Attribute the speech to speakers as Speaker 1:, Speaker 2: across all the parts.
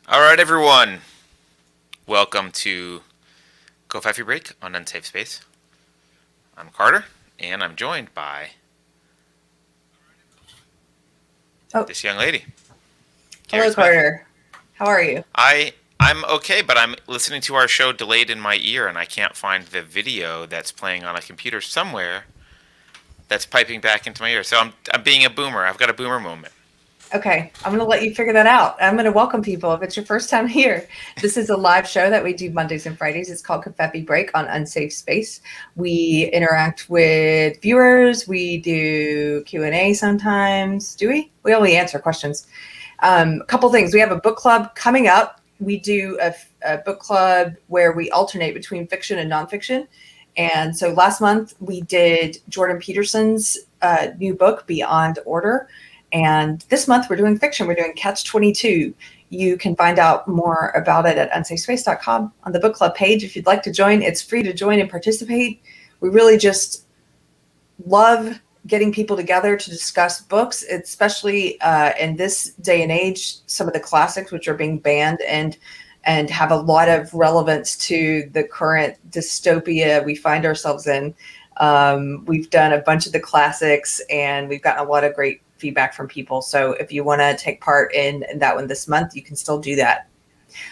Speaker 1: All right, everyone. Welcome to Coffee Break on Unsafe Space. I'm Carter, and I'm joined by
Speaker 2: Oh,
Speaker 1: this young lady, Keri
Speaker 2: hello,
Speaker 1: Smith.
Speaker 2: Carter. How are you?
Speaker 1: I'm okay, but I'm listening to our show delayed in my ear, and I can't find the video that's playing on a computer somewhere that's piping back into my ear. So I'm being a boomer. I've got a boomer moment.
Speaker 2: Okay, I'm going to let you figure that out. I'm going to welcome people if it's your first time here. This is a live show that we do Mondays and Fridays. It's called Coffee Break on Unsafe Space. We interact with viewers. We do Q&A sometimes. Do we? We only answer questions. A couple things. We have a book club coming up. We do a book club where we alternate between fiction and nonfiction. And so last month we did Jordan Peterson's new book, Beyond Order. And this month we're doing fiction. We're doing Catch 22. You can find out more about it at unsafespace.com on the book club page. If you'd like to join, it's free to join and participate. We really just love getting people together to discuss books, especially in this day and age, some of the classics which are being banned and have a lot of relevance to the current dystopia we find ourselves in. We've done a bunch of the classics and we've gotten a lot of great feedback from people. So if you want to take part in that one this month, you can still do that.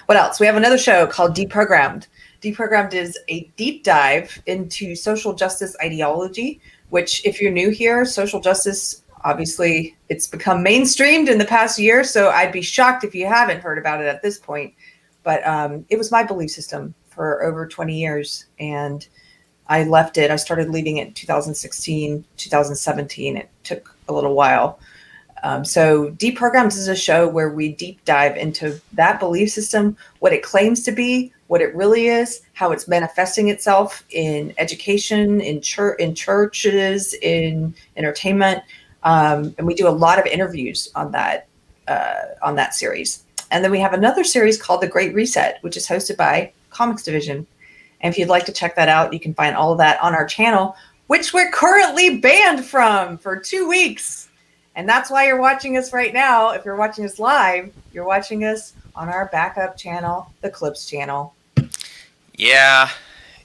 Speaker 2: What else? We have another show called Deprogrammed. Deprogrammed is a deep dive into social justice ideology, which if you're new here, social justice, obviously it's become mainstreamed in the past year. So I'd be shocked if you haven't heard about it at this point. But it was my belief system for over 20 years. And I left it. I started leaving it in 2016, 2017. It took a little while. So Deprogrammed is a show where we deep dive into that belief system, what it claims to be, what it really is, how it's manifesting itself in education, in churches, in entertainment. And we do a lot of interviews on that series. And then we have another series called The Great Reset, which is hosted by Comics Division. And if you'd like to check that out, you can find all of that on our channel, which we're currently banned from for 2 weeks. And that's why you're watching us right now. If you're watching us live, you're watching us on our backup channel, the Clips channel.
Speaker 1: Yeah,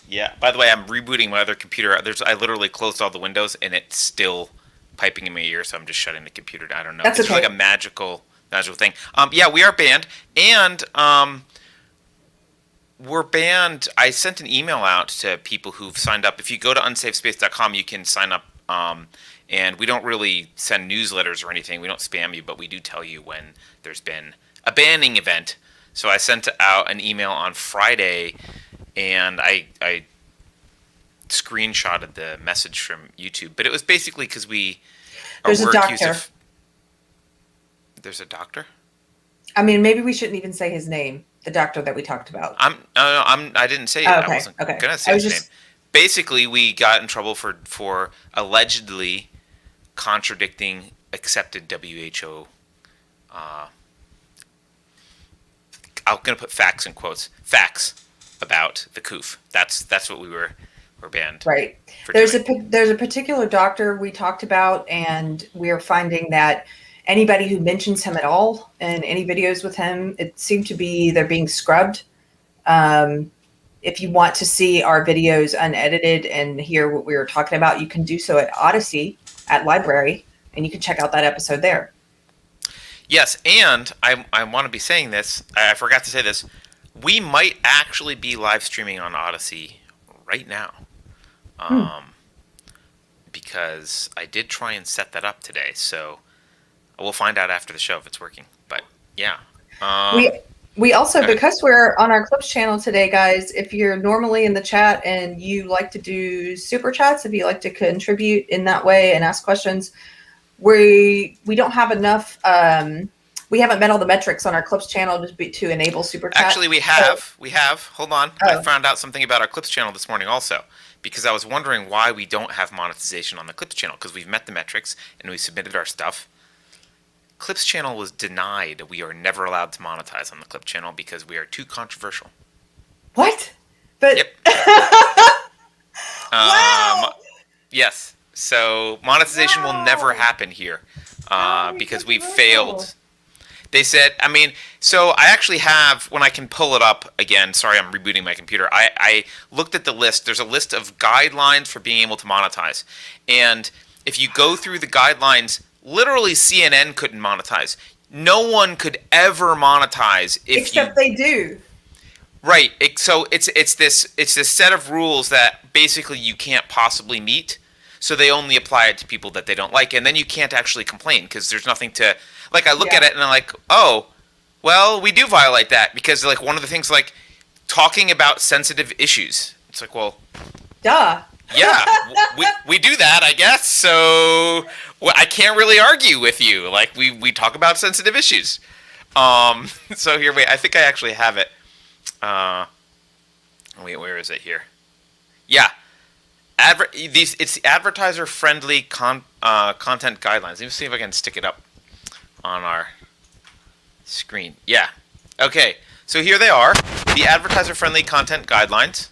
Speaker 1: yeah. By the way, I'm rebooting my other computer. I literally closed all the windows, and it's still piping in my ear, so I'm just shutting the computer down. I don't know.
Speaker 2: That's
Speaker 1: It's just like a
Speaker 2: okay.
Speaker 1: magical thing. Yeah, we are banned, and we're banned. I sent an email out to people who've signed up. If you go to unsafespace.com, you can sign up. And we don't really send newsletters or anything. We don't spam you, but we do tell you when there's been a banning event. So I sent out an email on Friday, and I screenshotted the message from YouTube. But it was basically because
Speaker 2: There's a
Speaker 1: we're accused
Speaker 2: doctor.
Speaker 1: of. There's a doctor.
Speaker 2: I mean, maybe we shouldn't even say his name, the doctor that we talked about.
Speaker 1: I didn't say
Speaker 2: Oh,
Speaker 1: it. I
Speaker 2: okay.
Speaker 1: wasn't
Speaker 2: Okay.
Speaker 1: gonna
Speaker 2: I
Speaker 1: say
Speaker 2: was
Speaker 1: his name.
Speaker 2: just,
Speaker 1: Basically, we got in trouble for allegedly contradicting accepted WHO. Uh, I'm gonna put facts in quotes. Facts about the coof. That's what we were banned
Speaker 2: right.
Speaker 1: for doing.
Speaker 2: There's a particular doctor we talked about, and we are finding that anybody who mentions him at all in any videos with him, it seemed to be they're being scrubbed. Um, if you want to see our videos unedited and hear what we were talking about, you can do so at Odyssey at Library, and you can check out that episode there.
Speaker 1: Yes, and I want to be saying this. I forgot to say this. We might actually be live streaming on Odyssey right now.
Speaker 2: Hmm.
Speaker 1: Um, because I did try and set that up today. So we'll find out after the show if it's working. But yeah.
Speaker 2: We we also,
Speaker 1: Go ahead.
Speaker 2: because we're on our Clips channel today, guys, if you're normally in the chat and you like to do super chats, if you like to contribute in that way and ask questions, we don't have enough. We haven't met all the metrics on our Clips channel to enable super chat.
Speaker 1: Actually, we
Speaker 2: So,
Speaker 1: have. We have. Hold on. I
Speaker 2: oh,
Speaker 1: found out something about our Clips channel this morning also. Because I was wondering why we don't have monetization on the Clips channel. Because we've met the metrics and we submitted our stuff. Clips channel was denied. We are never allowed to monetize on the Clip channel because we are too controversial.
Speaker 2: what? But
Speaker 1: Yep. Um,
Speaker 2: wow,
Speaker 1: yes. So monetization will never
Speaker 2: wow,
Speaker 1: happen here
Speaker 2: how are we
Speaker 1: because we've
Speaker 2: controversial?
Speaker 1: failed. They said, I mean, so I actually have, when I can pull it up again, sorry, I'm rebooting my computer. I looked at the list. There's a list of guidelines for being able to monetize. And if you go through the guidelines, literally CNN couldn't monetize. No one could ever monetize
Speaker 2: Except they do.
Speaker 1: Right. So it's this set of rules that basically you can't possibly meet. So they only apply it to people that they don't like, and then you can't actually complain because there's nothing to like. I look at it and I'm like, oh, well, we do violate that because like one of the things like talking about sensitive issues. It's like, well,
Speaker 2: duh.
Speaker 1: Yeah, we do that, I guess. So I can't really argue with you. Like we talk about sensitive issues. So here, wait. I think I actually have it. Wait, where is it here? Yeah. It's the advertiser-friendly content guidelines. Let me see if I can stick it up on our screen. Yeah. Okay. So here they are, the advertiser-friendly content guidelines.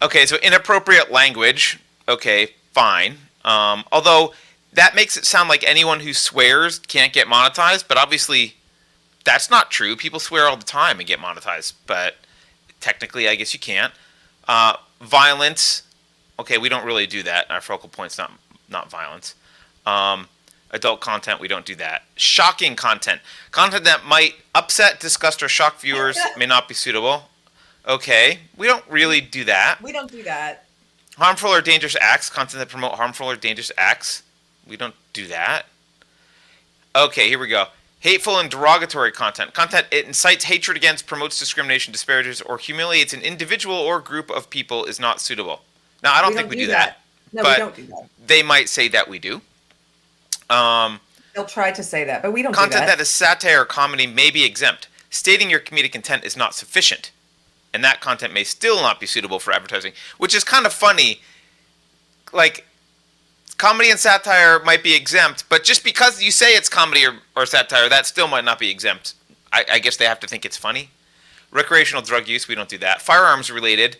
Speaker 1: Okay. So inappropriate language. Okay. Fine. Although that makes it sound like anyone who swears can't get monetized, but obviously that's not true. People swear all the time and get monetized, but technically, I guess you can't. Violence. Okay, we don't really do that. Our focal point's not violence. Adult content, we don't do that. Shocking content. Content that might upset, disgust, or shock viewers may not be suitable. Okay, we don't really do that.
Speaker 2: We don't do that.
Speaker 1: Harmful or dangerous acts. Content that promote harmful or dangerous acts. We don't do that. Okay, here we go. Hateful and derogatory content. Content it incites hatred against, promotes discrimination, disparages, or humiliates an individual or group of people is not suitable. Now, I don't think we do that.
Speaker 2: No,
Speaker 1: but
Speaker 2: we don't do that.
Speaker 1: They might say that we do.
Speaker 2: They'll try to say that, but we don't do that.
Speaker 1: Content that is satire or comedy may be exempt. Stating your comedic intent is not sufficient, and that content may still not be suitable for advertising, which is kind of funny. Like, comedy and satire might be exempt, but just because you say it's comedy or satire, that still might not be exempt. I guess they have to think it's funny. Recreational drug use, we don't do that. Firearms related,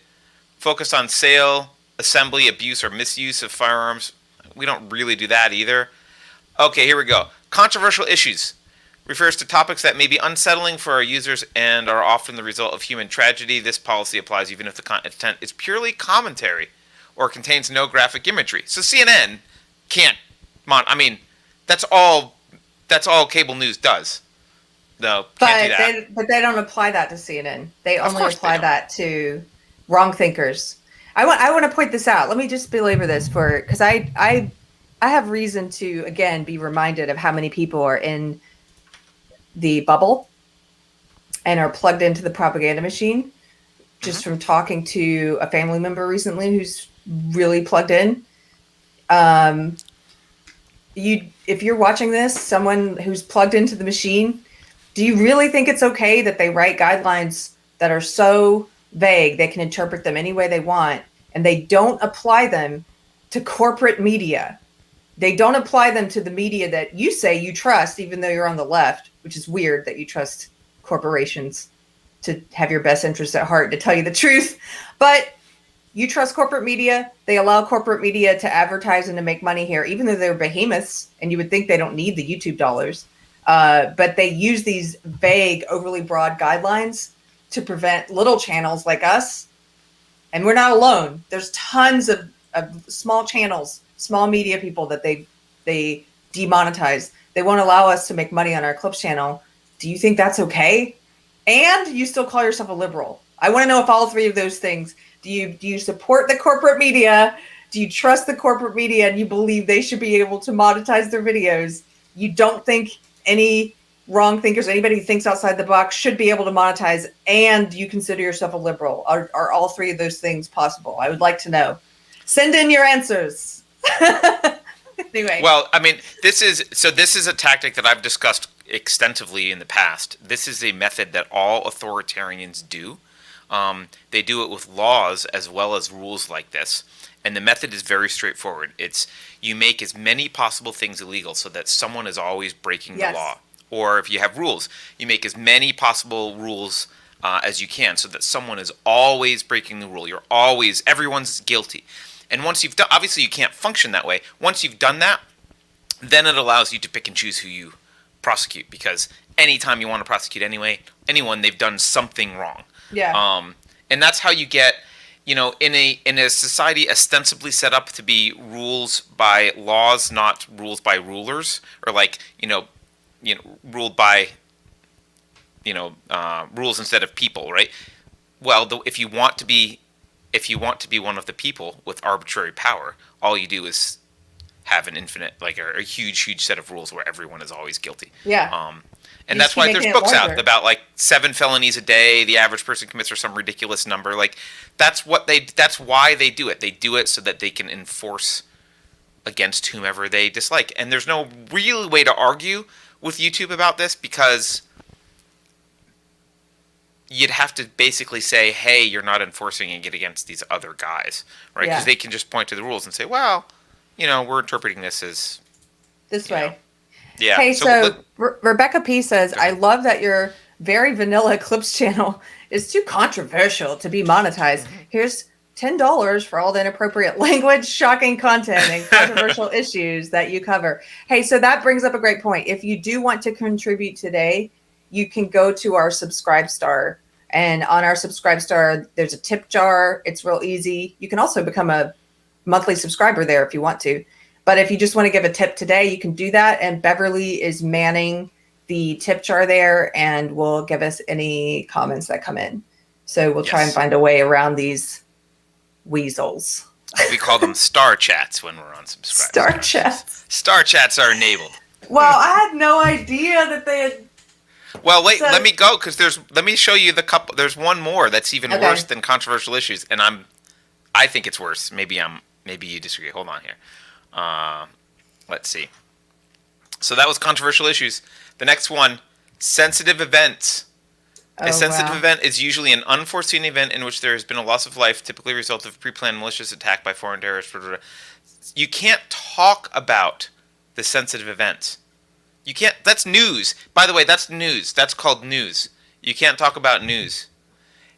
Speaker 1: focus on sale, assembly, abuse, or misuse of firearms. We don't really do that either. Okay, here we go. Controversial issues refers to topics that may be unsettling for our users and are often the result of human tragedy. This policy applies even if the content is purely commentary or contains no graphic imagery. So CNN can't I mean, that's all cable news does. No, can't do that.
Speaker 2: But they don't apply that to CNN. They only apply that to wrong thinkers. I want to point this out. Let me just belabor this because I have reason to again be reminded of how many people are in the bubble and are plugged into the propaganda machine. Just from talking to a family member recently who's really plugged in. If you're watching this, someone who's plugged into the machine, do you really think it's okay that they write guidelines that are so vague they can interpret them any way they want, and they don't apply them to corporate media? They don't apply them to the media that you say you trust, even though you're on the left, which is weird that you trust corporations to have your best interests at heart, to tell you the truth. But you trust corporate media. They allow corporate media to advertise and to make money here, even though they're behemoths, and you would think they don't need the YouTube dollars. But they use these vague, overly broad guidelines to prevent little channels like us. And we're not alone. There's tons of small channels, small media people that they demonetize. They won't allow us to make money on our Clips channel. Do you think that's okay? And you still call yourself a liberal. I want to know if all three of those things, do you support the corporate media? Do you trust the corporate media and you believe they should be able to monetize their videos? You don't think any wrong thinkers, anybody who thinks outside the box should be able to monetize, and you consider yourself a liberal? Are all three of those things possible? I would like to know. Send in your answers. Anyway.
Speaker 1: Well, I mean, this is a tactic that I've discussed extensively in the past. This is a method that all authoritarians do. They do it with laws as well as rules like this. And the method is very straightforward. It's you make as many possible things illegal so that someone is always breaking the law. Or if you have rules, you make as many possible rules as you can so that someone is always breaking the rule. Everyone's guilty. And once you've done, obviously you can't function that way. Once you've done that, then it allows you to pick and choose who you prosecute, because anytime you want to prosecute anyone, they've done something wrong.
Speaker 2: Yeah.
Speaker 1: And that's how you get, in a society ostensibly set up to be rules by laws, not rules by rulers, or ruled by rules instead of people, right? Well, if you want to be one of the people with arbitrary power, all you do is have an infinite, like a huge set of rules where everyone is always guilty.
Speaker 2: Yeah.
Speaker 1: And
Speaker 2: You
Speaker 1: that's
Speaker 2: just
Speaker 1: why
Speaker 2: keep
Speaker 1: there's
Speaker 2: making it
Speaker 1: books out
Speaker 2: larger.
Speaker 1: about like 7 felonies a day the average person commits, or some ridiculous number. Like that's why they do it. They do it so that they can enforce against whomever they dislike. And there's no real way to argue with YouTube about this, because you'd have to basically say, hey, you're not enforcing it against these other guys, right? Because
Speaker 2: Yeah.
Speaker 1: they can just point to the rules and say, well, we're interpreting this as,
Speaker 2: This
Speaker 1: you know,
Speaker 2: way.
Speaker 1: yeah.
Speaker 2: Hey,
Speaker 1: So
Speaker 2: so Rebecca P says,
Speaker 1: Go
Speaker 2: I
Speaker 1: ahead.
Speaker 2: love that your very vanilla Clips channel is too controversial to be monetized. Here's $10 for all the inappropriate language, shocking content, and controversial issues that you cover. Hey, so that brings up a great point. If you do want to contribute today, you can go to our Subscribe Star. And on our Subscribe Star, there's a tip jar. It's real easy. You can also become a monthly subscriber there if you want to. But if you just want to give a tip today, you can do that. And Beverly is manning the tip jar there and will give us any comments that come in. So we'll try and
Speaker 1: Yes.
Speaker 2: find a way around these weasels.
Speaker 1: We call them star chats when we're on subscribe.
Speaker 2: Star chats.
Speaker 1: Star chats are enabled.
Speaker 2: Wow, I had no idea that they had.
Speaker 1: Well, wait,
Speaker 2: So-
Speaker 1: let me go, because let me show you the couple. There's one more that's even
Speaker 2: Okay.
Speaker 1: worse than controversial issues, and I think it's worse. Maybe you disagree. Hold on here. Let's see. So that was controversial issues. The next one, sensitive events. A sensitive event is usually an unforeseen event in which there has been a loss of life, typically a result of pre-planned malicious attack by foreign terrorists. You can't talk about the sensitive events. You can't. That's news. By the way, that's news. That's called news. You can't talk about news.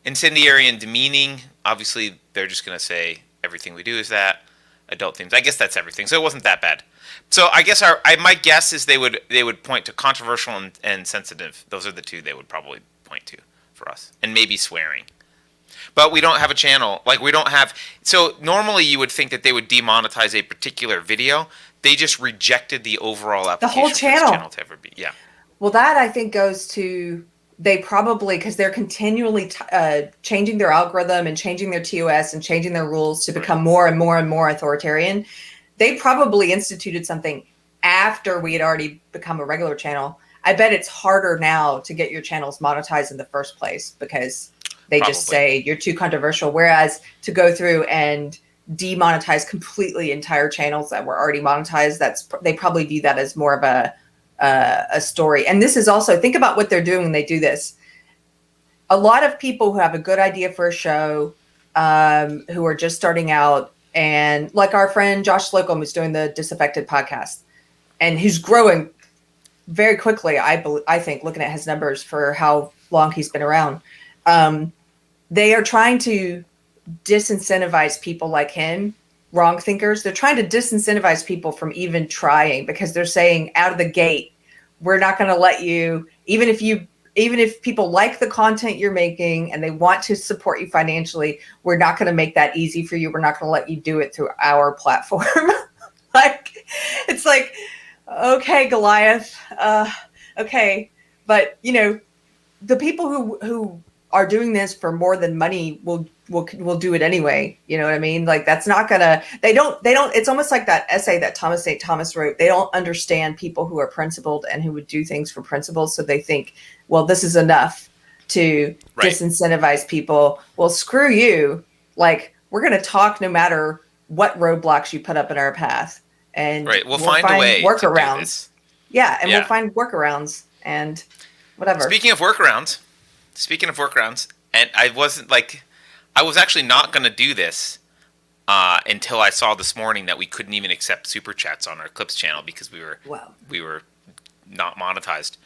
Speaker 1: Incendiary and demeaning. Obviously, they're just going to say everything we do is that. Adult themes. I guess that's everything. So it wasn't that bad. So I guess my guess is they would point to controversial and sensitive. Those are the two they would probably point to for us, and maybe swearing. But we don't have a channel. Like, we don't have. So normally you would think that they would demonetize a particular video. They just rejected the overall application
Speaker 2: whole
Speaker 1: for this
Speaker 2: channel.
Speaker 1: channel to ever be. Yeah.
Speaker 2: Well, that I think goes to they probably, because they're continually changing their algorithm and changing their TOS and changing their rules to become more and more and more authoritarian. They probably instituted something after we had already become a regular channel. I bet it's harder now to get your channels monetized in the first place because they just say you're too controversial. Whereas to go through and demonetize completely entire channels that were already monetized, they probably view that as more of a story. And this is also, think about what they're doing when they do this. A lot of people who have a good idea for a show, who are just starting out, and like our friend Josh Slocum, who's doing the Disaffected podcast, and who's growing very quickly, I think, looking at his numbers for how long he's been around. They are trying to disincentivize people like him, wrong thinkers. They're trying to disincentivize people from even trying, because they're saying out of the gate, we're not going to let you, even if people like the content you're making and they want to support you financially, we're not going to make that easy for you. We're not going to let you do it through our platform. It's like, okay, Goliath. Okay. But the people who are doing this for more than money will do it anyway. You know what I mean? Like, that's not gonna, they don't, it's almost like that essay that Thomas St. Thomas wrote. They don't understand people who are principled and who would do things for principles. So they think, well, this is enough to disincentivize people. Well, screw you. Like, we're going to talk no matter what roadblocks you put up in our path. And
Speaker 1: we'll find a way
Speaker 2: workarounds.
Speaker 1: to do this.
Speaker 2: Yeah. And we'll find workarounds and whatever.
Speaker 1: Speaking of workarounds, and I was actually not going to do this until I saw this morning that we couldn't even accept super chats on our Clips channel because we were not monetized.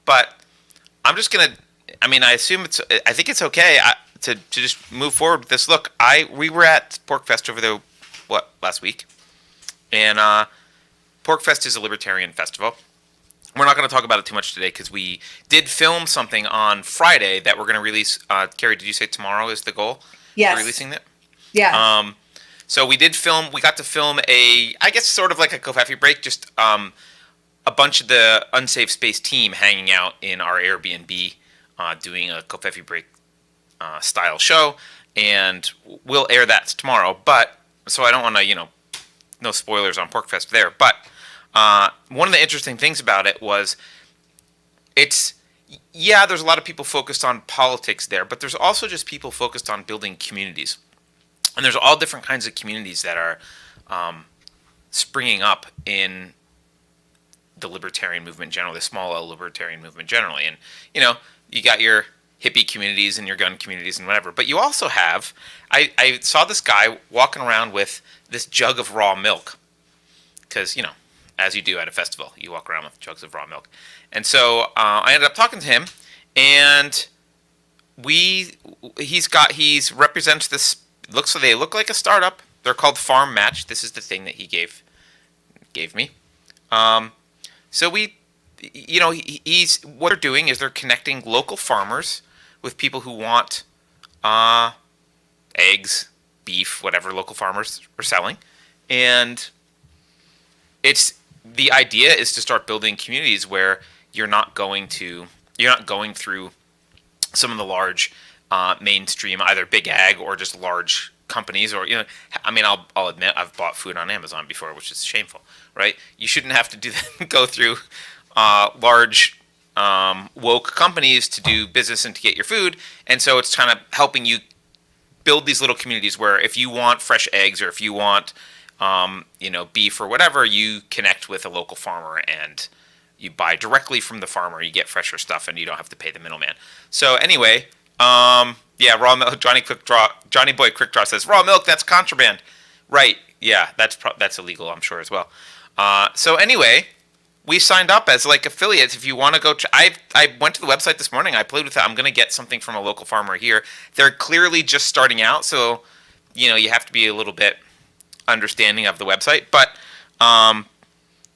Speaker 1: But I'm just gonna. I mean, I think it's okay to just move forward with this. Look, we were at PorcFest over there last week, and PorcFest is a libertarian festival. we're not going to talk about it too much today because we did film something on Friday that we're going to release. Keri, did you say tomorrow is the goal for
Speaker 2: Yes.
Speaker 1: releasing it?
Speaker 2: Yeah.
Speaker 1: So we did film. We got to film I guess, sort of like a coffee break. Just a bunch of the Unsafe Space team hanging out in our Airbnb, doing a coffee break style show, and we'll air that tomorrow. But so I don't want to, no spoilers on PorcFest there. But one of the interesting things about it was there's a lot of people focused on politics there, but there's also just people focused on building communities. And there's all different kinds of communities that are springing up in the libertarian movement generally, the small L libertarian movement generally. And, you got your hippie communities and your gun communities and whatever. But you also have, I saw this guy walking around with this jug of raw milk. Because, as you do at a festival, you walk around with jugs of raw milk. And so I ended up talking to him, and he's represents this. They look like a startup. They're called Farm Match. This is the thing that he gave me. So he's what they're doing is they're connecting local farmers with people who want eggs, beef, whatever local farmers are selling, and the idea is to start building communities where you're not going through some of the large mainstream, either big ag or just large companies, or I'll admit I've bought food on Amazon before, which is shameful, right? You shouldn't have to do that, go through large woke companies to do business and to get your food, and so it's kind of helping you build these little communities where if you want fresh eggs or if you want beef or whatever, you connect with a local farmer and you buy directly from the farmer. You get fresher stuff and you don't have to pay the middleman. So anyway, raw milk. Johnny Boy Quick Draw says raw milk. That's contraband, right? Yeah, that's illegal, I'm sure as well. So anyway, we signed up as like affiliates. If you want to go, I went to the website this morning. I played with it. I'm going to get something from a local farmer here. They're clearly just starting out, so you have to be a little bit understanding of the website. But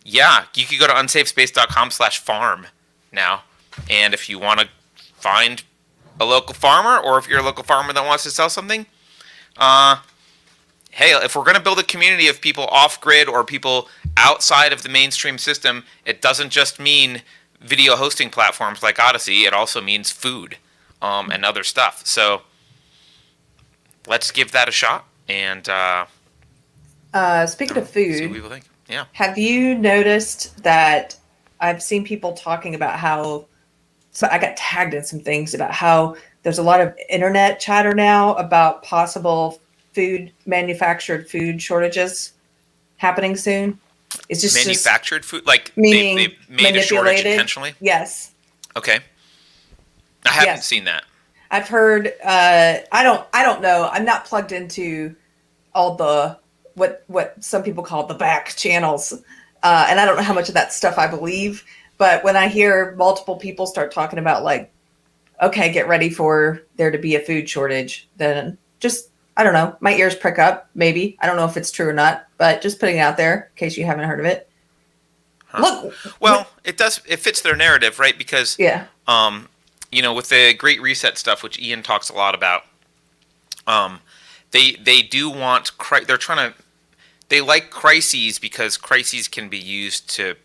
Speaker 1: you could go to unsafespace.com/farm now, and if you want to find a local farmer, or if you're a local farmer that wants to sell something, hey, if we're going to build a community of people off-grid or people outside of the mainstream system, it doesn't just mean video hosting platforms like Odyssey. It also means food and other stuff. So let's give that a shot. And
Speaker 2: speaking of
Speaker 1: see what
Speaker 2: food,
Speaker 1: people think. Yeah.
Speaker 2: have you noticed that I've seen people talking about how, so I got tagged in some things about how there's a lot of internet chatter now about possible manufactured food shortages happening soon. It's just
Speaker 1: manufactured food, like
Speaker 2: meaning
Speaker 1: they made a shortage
Speaker 2: manipulated.
Speaker 1: intentionally.
Speaker 2: Yes.
Speaker 1: Okay. I haven't seen that.
Speaker 2: I've heard. I don't know. I'm not plugged into all the what some people call the back channels, and I don't know how much of that stuff I believe. But when I hear multiple people start talking about like, okay, get ready for there to be a food shortage, then just, I don't know, my ears prick up. Maybe, I don't know if it's true or not, but just putting it out there in case you haven't heard of it.
Speaker 1: Huh. It does. It fits their narrative, right? Because with the Great Reset stuff, which Ian talks a lot about, they do want. They like crises because crises can be used to,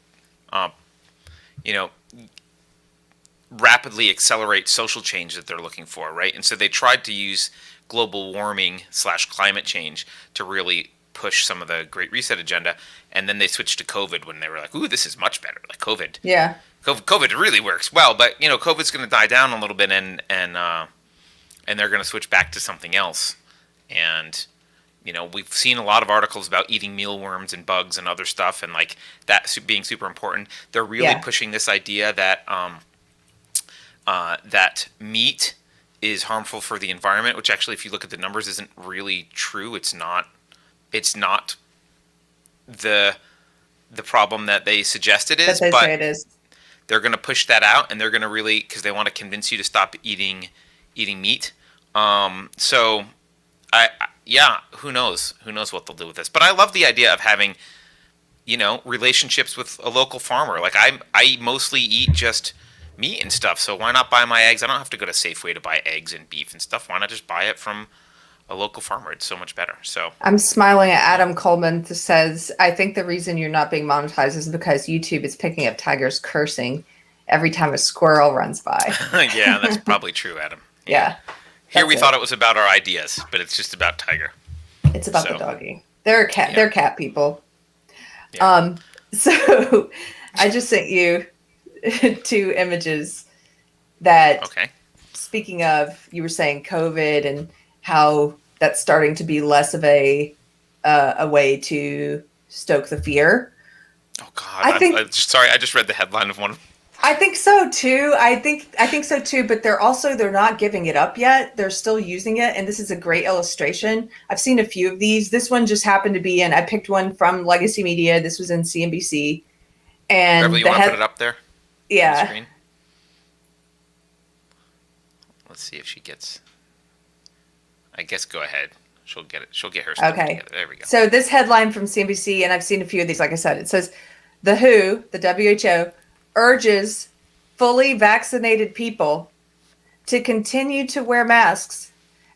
Speaker 1: rapidly accelerate social change that they're looking for, right? And so they tried to use global warming / climate change to really push some of the Great Reset agenda, and then they switched to COVID when they were like, "Ooh, this is much better." Like COVID, COVID really works well, but COVID's going to die down a little bit, and they're going to switch back to something else. And we've seen a lot of articles about eating mealworms and bugs and other stuff, and like that being super important. They're really pushing this idea that that meat is harmful for the environment, which actually, if you look at the numbers, isn't really true. It's not the problem that they suggest it is.
Speaker 2: But say it is.
Speaker 1: They're going to push that out, and they're going to really, because they want to convince you to stop eating meat. So who knows? Who knows what they'll do with this? But I love the idea of having relationships with a local farmer. Like I mostly eat just meat and stuff, so why not buy my eggs? I don't have to go to Safeway to buy eggs and beef and stuff. Why not just buy it from a local farmer? It's so much better. So
Speaker 2: I'm smiling at Adam Coleman that says, I think the reason you're not being monetized is because YouTube is picking up Tiger's cursing every time a squirrel runs by.
Speaker 1: yeah, that's probably true, Adam.
Speaker 2: Yeah.
Speaker 1: Here we thought it was about our ideas, but it's just about Tiger.
Speaker 2: It's about the doggy. They're cat. Yeah. They're cat people.
Speaker 1: Yeah.
Speaker 2: So I just sent you 2 images that.
Speaker 1: Okay.
Speaker 2: Speaking of, you were saying COVID and how that's starting to be less of a way to stoke the fear.
Speaker 1: Oh God! I'm sorry, I just read the headline of one.
Speaker 2: I think so too. I think so too. But they're not giving it up yet. They're still using it, and this is a great illustration. I've seen a few of these. This one just happened to be in. I picked one from Legacy Media. This was in CNBC. And
Speaker 1: Beverly, you want to put it up there?
Speaker 2: Yeah.
Speaker 1: On the screen? Let's see if she gets. I guess go ahead. She'll get it. She'll get her stuff together. There we go.
Speaker 2: So this headline from CNBC, and I've seen a few of these. Like I said, it says, "The WHO, the WHO, urges fully vaccinated people to continue to wear masks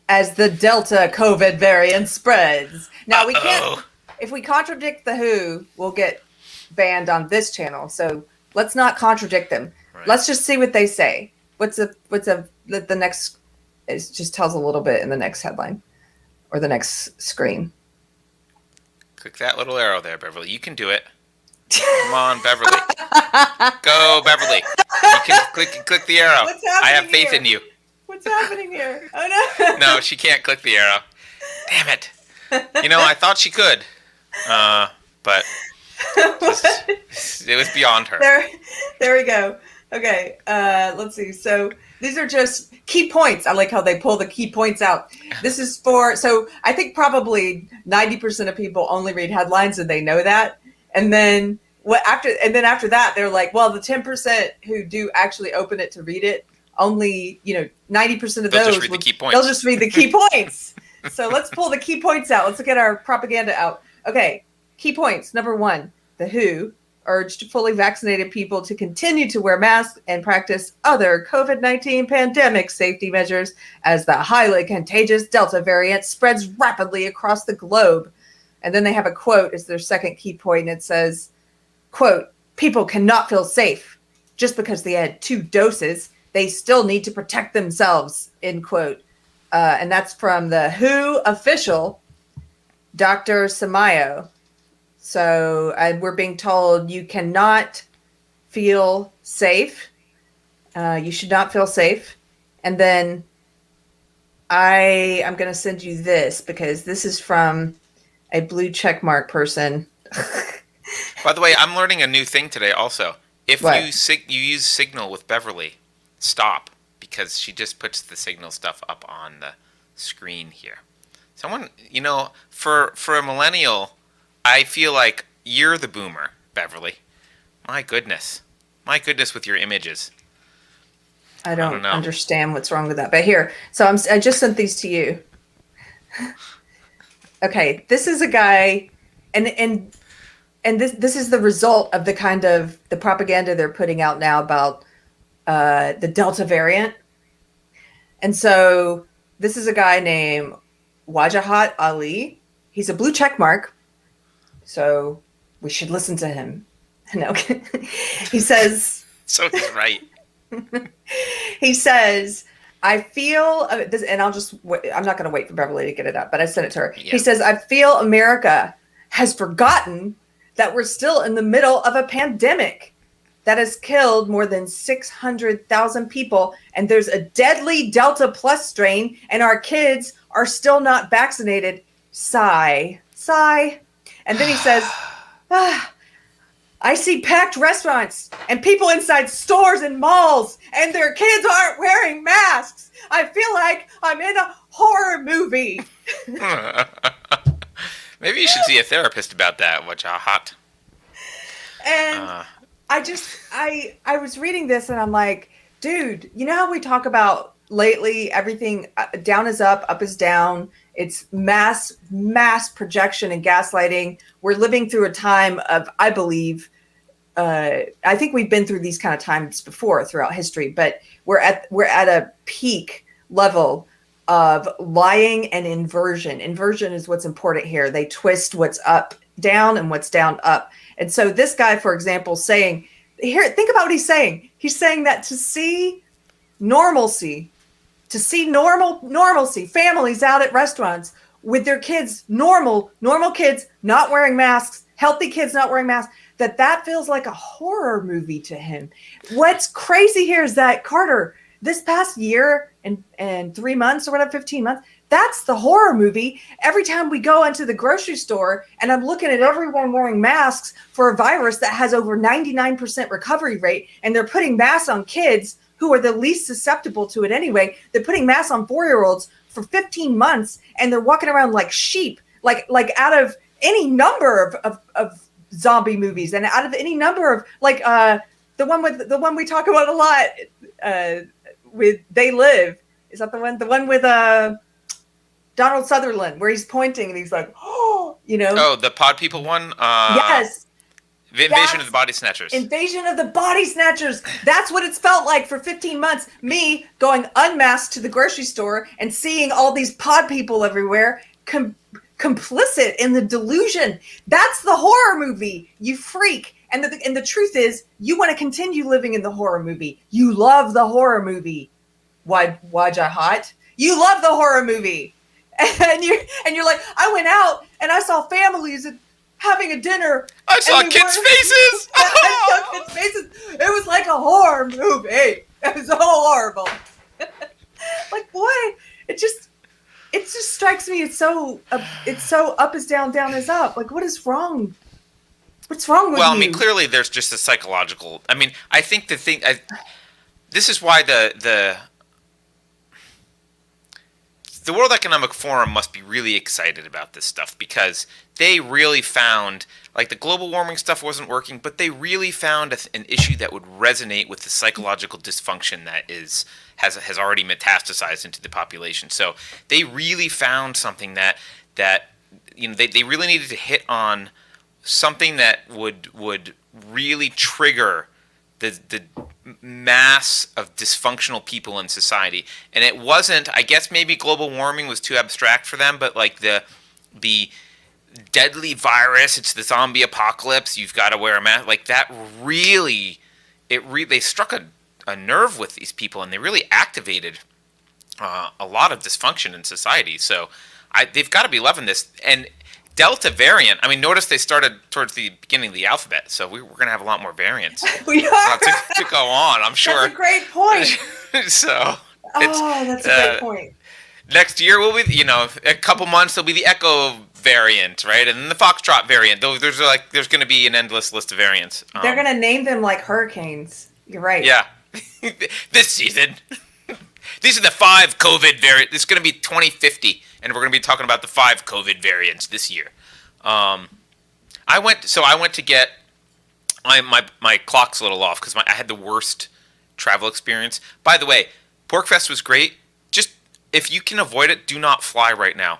Speaker 2: as the Delta COVID variant spreads." Now we can't. If we contradict the WHO, we'll get banned on this channel. So let's not contradict them. Right. Let's just see what they say. The next? It just tells a little bit in the next headline or the next screen.
Speaker 1: Click that little arrow there, Beverly. You can do it. Come on, Beverly. Go, Beverly. You can click the arrow. I have faith in you.
Speaker 2: What's happening here? Oh no.
Speaker 1: No, she can't click the arrow. Damn it. I thought she could. But it was beyond her.
Speaker 2: There we go. Okay, let's see. So these are just key points. I like how they pull the key points out. This is so I think probably 90% of people only read headlines and they know that. And then after that, they're like, well, the 10% who do actually open it to read it, only, 90% of those,
Speaker 1: just read the key points.
Speaker 2: They'll just read the key points. So let's pull the key points out. Let's get our propaganda out. Okay, key points. Number 1, the WHO urged fully vaccinated people to continue to wear masks and practice other COVID-19 pandemic safety measures as the highly contagious Delta variant spreads rapidly across the globe. And then they have a quote as their second key point. And it says, quote, "People cannot feel safe just because they had 2 doses. They still need to protect themselves," end quote. And that's from the WHO official, Dr. Samayo. So we're being told you cannot feel safe. You should not feel safe. And then I'm going to send you this because this is from a blue check mark person.
Speaker 1: By the way, I'm learning a new thing today also. If you use Signal with Beverly, stop, because she just puts the Signal stuff up on the screen here. Someone, for a millennial, I feel like you're the boomer, Beverly. My goodness with your images.
Speaker 2: I don't understand what's wrong with that. But here, so I just sent these to you. Okay, this is a guy, and this is the result of the kind of the propaganda they're putting out now about the Delta variant. And so this is a guy named Wajahat Ali. He's a blue check mark, so we should listen to him. No, he says.
Speaker 1: So he's right.
Speaker 2: He says, "I feel this," and I'm not going to wait for Beverly to get it up, but I sent it to her. Yeah. He says, "I feel America has forgotten that we're still in the middle of a pandemic that has killed more than 600,000 people, and there's a deadly Delta Plus strain, and our kids are still not vaccinated. Sigh, sigh." And then he says, "I see packed restaurants and people inside stores and malls, and their kids aren't wearing masks. I feel like I'm in a horror movie."
Speaker 1: Maybe you should see a therapist about that, Wajahat.
Speaker 2: And I was reading this and I'm like, dude, you know how we talk about lately everything down is up is down. It's mass projection and gaslighting. We're living through a time of, I believe, I think we've been through these kind of times before throughout history, but we're at a peak level of lying and inversion. Inversion is what's important here. They twist what's up down and what's down up. And so this guy, for example, saying here, think about what he's saying. He's saying that to see normalcy, families out at restaurants with their kids, normal kids not wearing masks, healthy kids not wearing masks, that feels like a horror movie to him. What's crazy here is that, Carter, this past year and 3 months or whatever, 15 months, that's the horror movie. Every time we go into the grocery store and I'm looking at everyone wearing masks for a virus that has over 99% recovery rate, and they're putting masks on kids who are the least susceptible to it anyway. They're putting masks on 4-year-olds for 15 months, and they're walking around like sheep, like out of any number of zombie movies, and out of any number of the one we talk about a lot with They Live. Is that the one with Donald Sutherland, where he's pointing and he's like, oh,
Speaker 1: Oh, the Pod People one?
Speaker 2: Yes.
Speaker 1: The Invasion of the Body Snatchers.
Speaker 2: Invasion of the Body Snatchers. That's what it's felt like for 15 months. Me going unmasked to the grocery store and seeing all these pod people everywhere, complicit in the delusion. That's the horror movie, you freak. And the truth is, you want to continue living in the horror movie. You love the horror movie. Wajah hot. You love the horror movie. And you're like, I went out and I saw families having a dinner.
Speaker 1: I saw kids' faces.
Speaker 2: I saw kids' faces. It was like a horror movie. It was so horrible. Like, what? It just strikes me. It's so up is down, down is up. Like, what is wrong? What's wrong with you?
Speaker 1: Well, I mean, clearly there's just a psychological. I mean, I think this is why the World Economic Forum must be really excited about this stuff, because they really found, like, the global warming stuff wasn't working, but they really found an issue that would resonate with the psychological dysfunction that has already metastasized into the population. So they really found something that they really needed to hit on something that would really trigger the mass of dysfunctional people in society. And it wasn't, I guess maybe global warming was too abstract for them, but like the deadly virus, it's the zombie apocalypse, you've got to wear a mask, like that really, they struck a nerve with these people, and they really activated a lot of dysfunction in society. So they've got to be loving this. And Delta variant, I mean, notice they started towards the beginning of the alphabet, so we're going to have a lot more variants.
Speaker 2: We are.
Speaker 1: To go on, I'm sure.
Speaker 2: That's a great point.
Speaker 1: So,
Speaker 2: that's a great point.
Speaker 1: Next year will be, a couple months, there'll be the Echo variant, right? And then the Foxtrot variant. There's going to be an endless list of variants.
Speaker 2: They're going to name them like hurricanes. You're right.
Speaker 1: Yeah. This season. These are the 5 COVID variants. This is going to be 2050, and we're going to be talking about the 5 COVID variants this year. I went to get my clock's a little off because I had the worst travel experience. By the way, PorcFest was great. Just if you can avoid it, do not fly right now.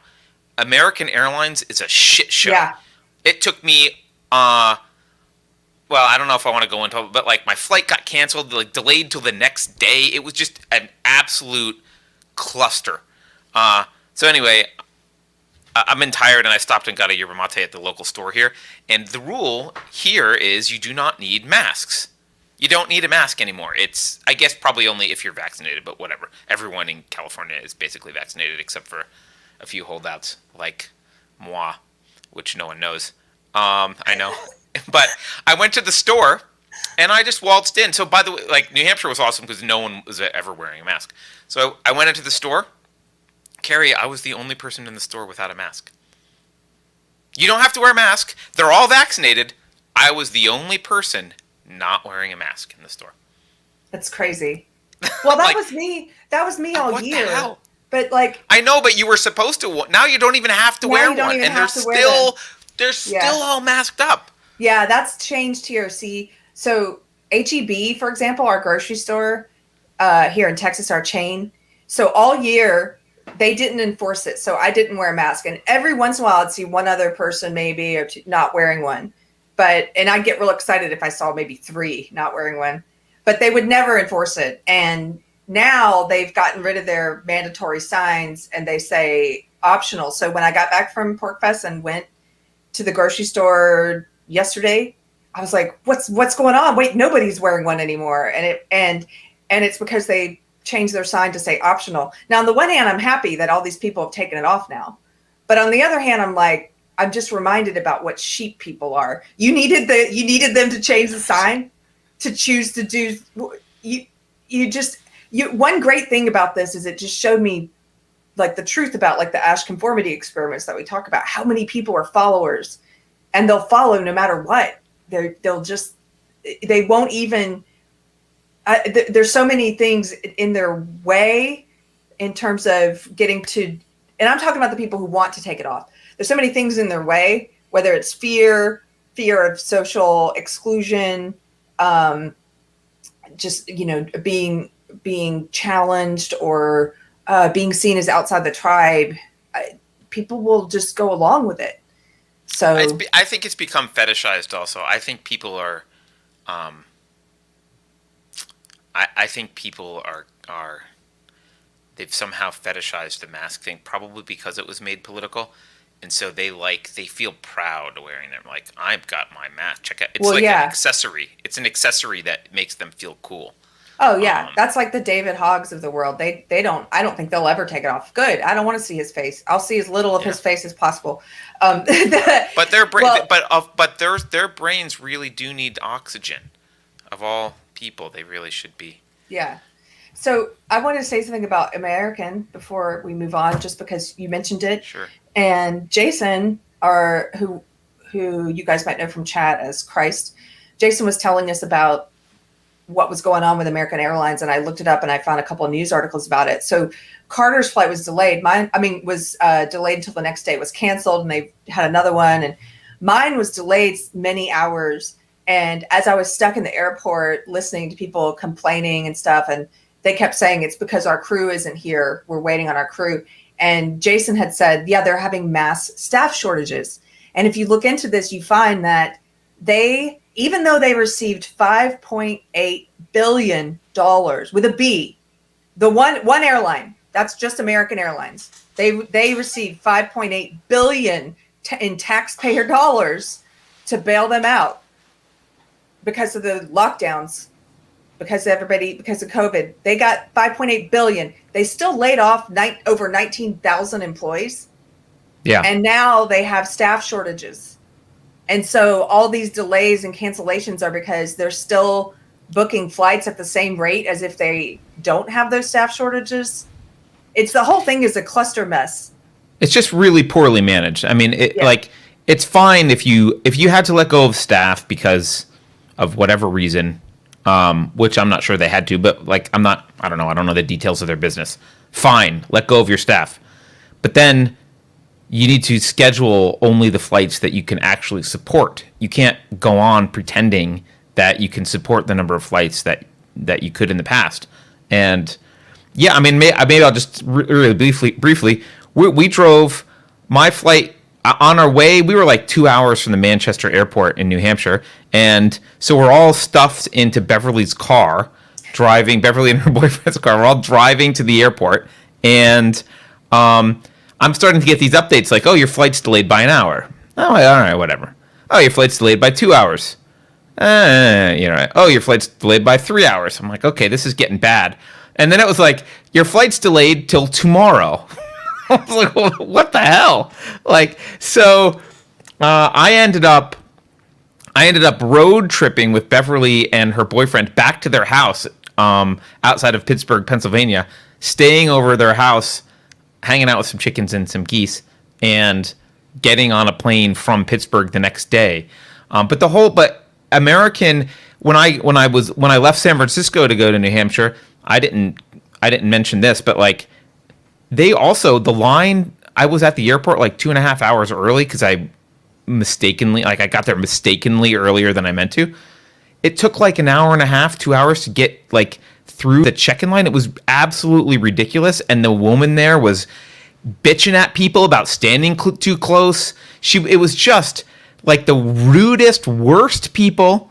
Speaker 1: American Airlines is a shit show.
Speaker 2: Yeah.
Speaker 1: It took me well, I don't know if I want to go into it, but like my flight got canceled, like delayed till the next day. It was just an absolute cluster. So anyway, I've been tired, and I stopped and got a yerba mate at the local store here. And the rule here is you do not need masks. You don't need a mask anymore. It's, I guess, probably only if you're vaccinated, but whatever. Everyone in California is basically vaccinated except for a few holdouts like moi, which no one knows. I know. But I went to the store, and I just waltzed in. So, by the way, like, New Hampshire was awesome because no one was ever wearing a mask. So I went into the store. Keri, I was the only person in the store without a mask. You don't have to wear a mask. They're all vaccinated. I was the only person not wearing a mask in the store.
Speaker 2: That's crazy. Well, that was me. That was me all year.
Speaker 1: The hell?
Speaker 2: But like,
Speaker 1: I know, but you were supposed to. Now you don't even have to wear one, and they're still all masked up.
Speaker 2: Yeah, that's changed here. See, so HEB, for example, our grocery store here in Texas, our chain, So all year they didn't enforce it. So I didn't wear a mask. And every once in a while I'd see one other person maybe or two not wearing one. And I'd get real excited if I saw maybe 3 not wearing one. But they would never enforce it. And now they've gotten rid of their mandatory signs and they say optional. So when I got back from PorcFest and went to the grocery store yesterday, I was like, what's going on? Wait, nobody's wearing one anymore. And it's because they changed their sign to say optional. Now, on the one hand, I'm happy that all these people have taken it off now. But on the other hand, I'm just reminded about what sheep people are. You needed them to change the sign to choose to do one great thing about this is it just showed me like the truth about like the Ash conformity experiments that we talk about, how many people are followers and they'll follow no matter what. They won't even, there's so many things in their way in terms of getting to, and I'm talking about the people who want to take it off. There's so many things in their way, whether it's fear of social exclusion, just, being challenged or being seen as outside the tribe. People will just go along with it. So
Speaker 1: I think it's become fetishized also. I think people are, I think people are, they've somehow fetishized the mask thing, probably because it was made political. And so they feel proud wearing them. Like, I've got my mask. Check out. It's an accessory. It's an accessory that makes them feel cool.
Speaker 2: Oh yeah. That's like the David Hoggs of the world. I don't think they'll ever take it off. Good. I don't want to see his face. I'll see as little of his face as possible. But their brains really do need oxygen. Of all people, they really should be. Yeah. So I wanted to say something about American before we move on, just because you mentioned it.
Speaker 1: Sure.
Speaker 2: And Jason, who you guys might know from chat as Christ, Jason was telling us about what was going on with American Airlines, and I looked it up and I found a couple of news articles about it. So Carter's flight was delayed. Was delayed until the next day. It was canceled, and they had another one, and mine was delayed many hours. And as I was stuck in the airport listening to people complaining and stuff, and they kept saying it's because our crew isn't here. We're waiting on our crew. And Jason had said, yeah, they're having mass staff shortages. And if you look into this, you find that even though they received $5.8 billion with a B, the one airline, that's just American Airlines, they received $5.8 billion in taxpayer dollars to bail them out because of the lockdowns, because of COVID. They got $5.8 billion. They still laid off over 19,000 employees.
Speaker 3: Yeah.
Speaker 2: And now they have staff shortages. And so all these delays and cancellations are because they're still booking flights at the same rate as if they don't have those staff shortages. The whole thing is a cluster mess.
Speaker 3: It's just really poorly managed. I mean, it's fine if you had to let go of staff because of whatever reason, which I'm not sure they had to, but I don't know the details of their business. Fine, let go of your staff. But then you need to schedule only the flights that you can actually support. You can't go on pretending that you can support the number of flights that you could in the past. And yeah, I mean, maybe I'll just really briefly. We drove my flight on our way. We were like 2 hours from the Manchester airport in New Hampshire. And so we're all stuffed into Beverly's car, Beverly and her boyfriend's car. We're all driving to the airport. And I'm starting to get these updates like, oh, your flight's delayed by an hour. Oh, all right, whatever. Oh, your flight's delayed by 2 hours. Oh, your flight's delayed by 3 hours. I'm like, okay, this is getting bad. And then it was like, your flight's delayed till tomorrow. I was like, well, what the hell? So I ended up road tripping with Beverly and her boyfriend back to their house outside of Pittsburgh, Pennsylvania, staying over their house, hanging out with some chickens and some geese, and getting on a plane from Pittsburgh the next day. But American, when I left San Francisco to go to New Hampshire, I didn't mention this, but they also, the line, I was at the airport 2.5 hours early because I got there mistakenly earlier than I meant to. It took an hour and a half, 2 hours to get through the check-in line. It was absolutely ridiculous. And the woman there was bitching at people about standing too close. It was just like the rudest, worst people,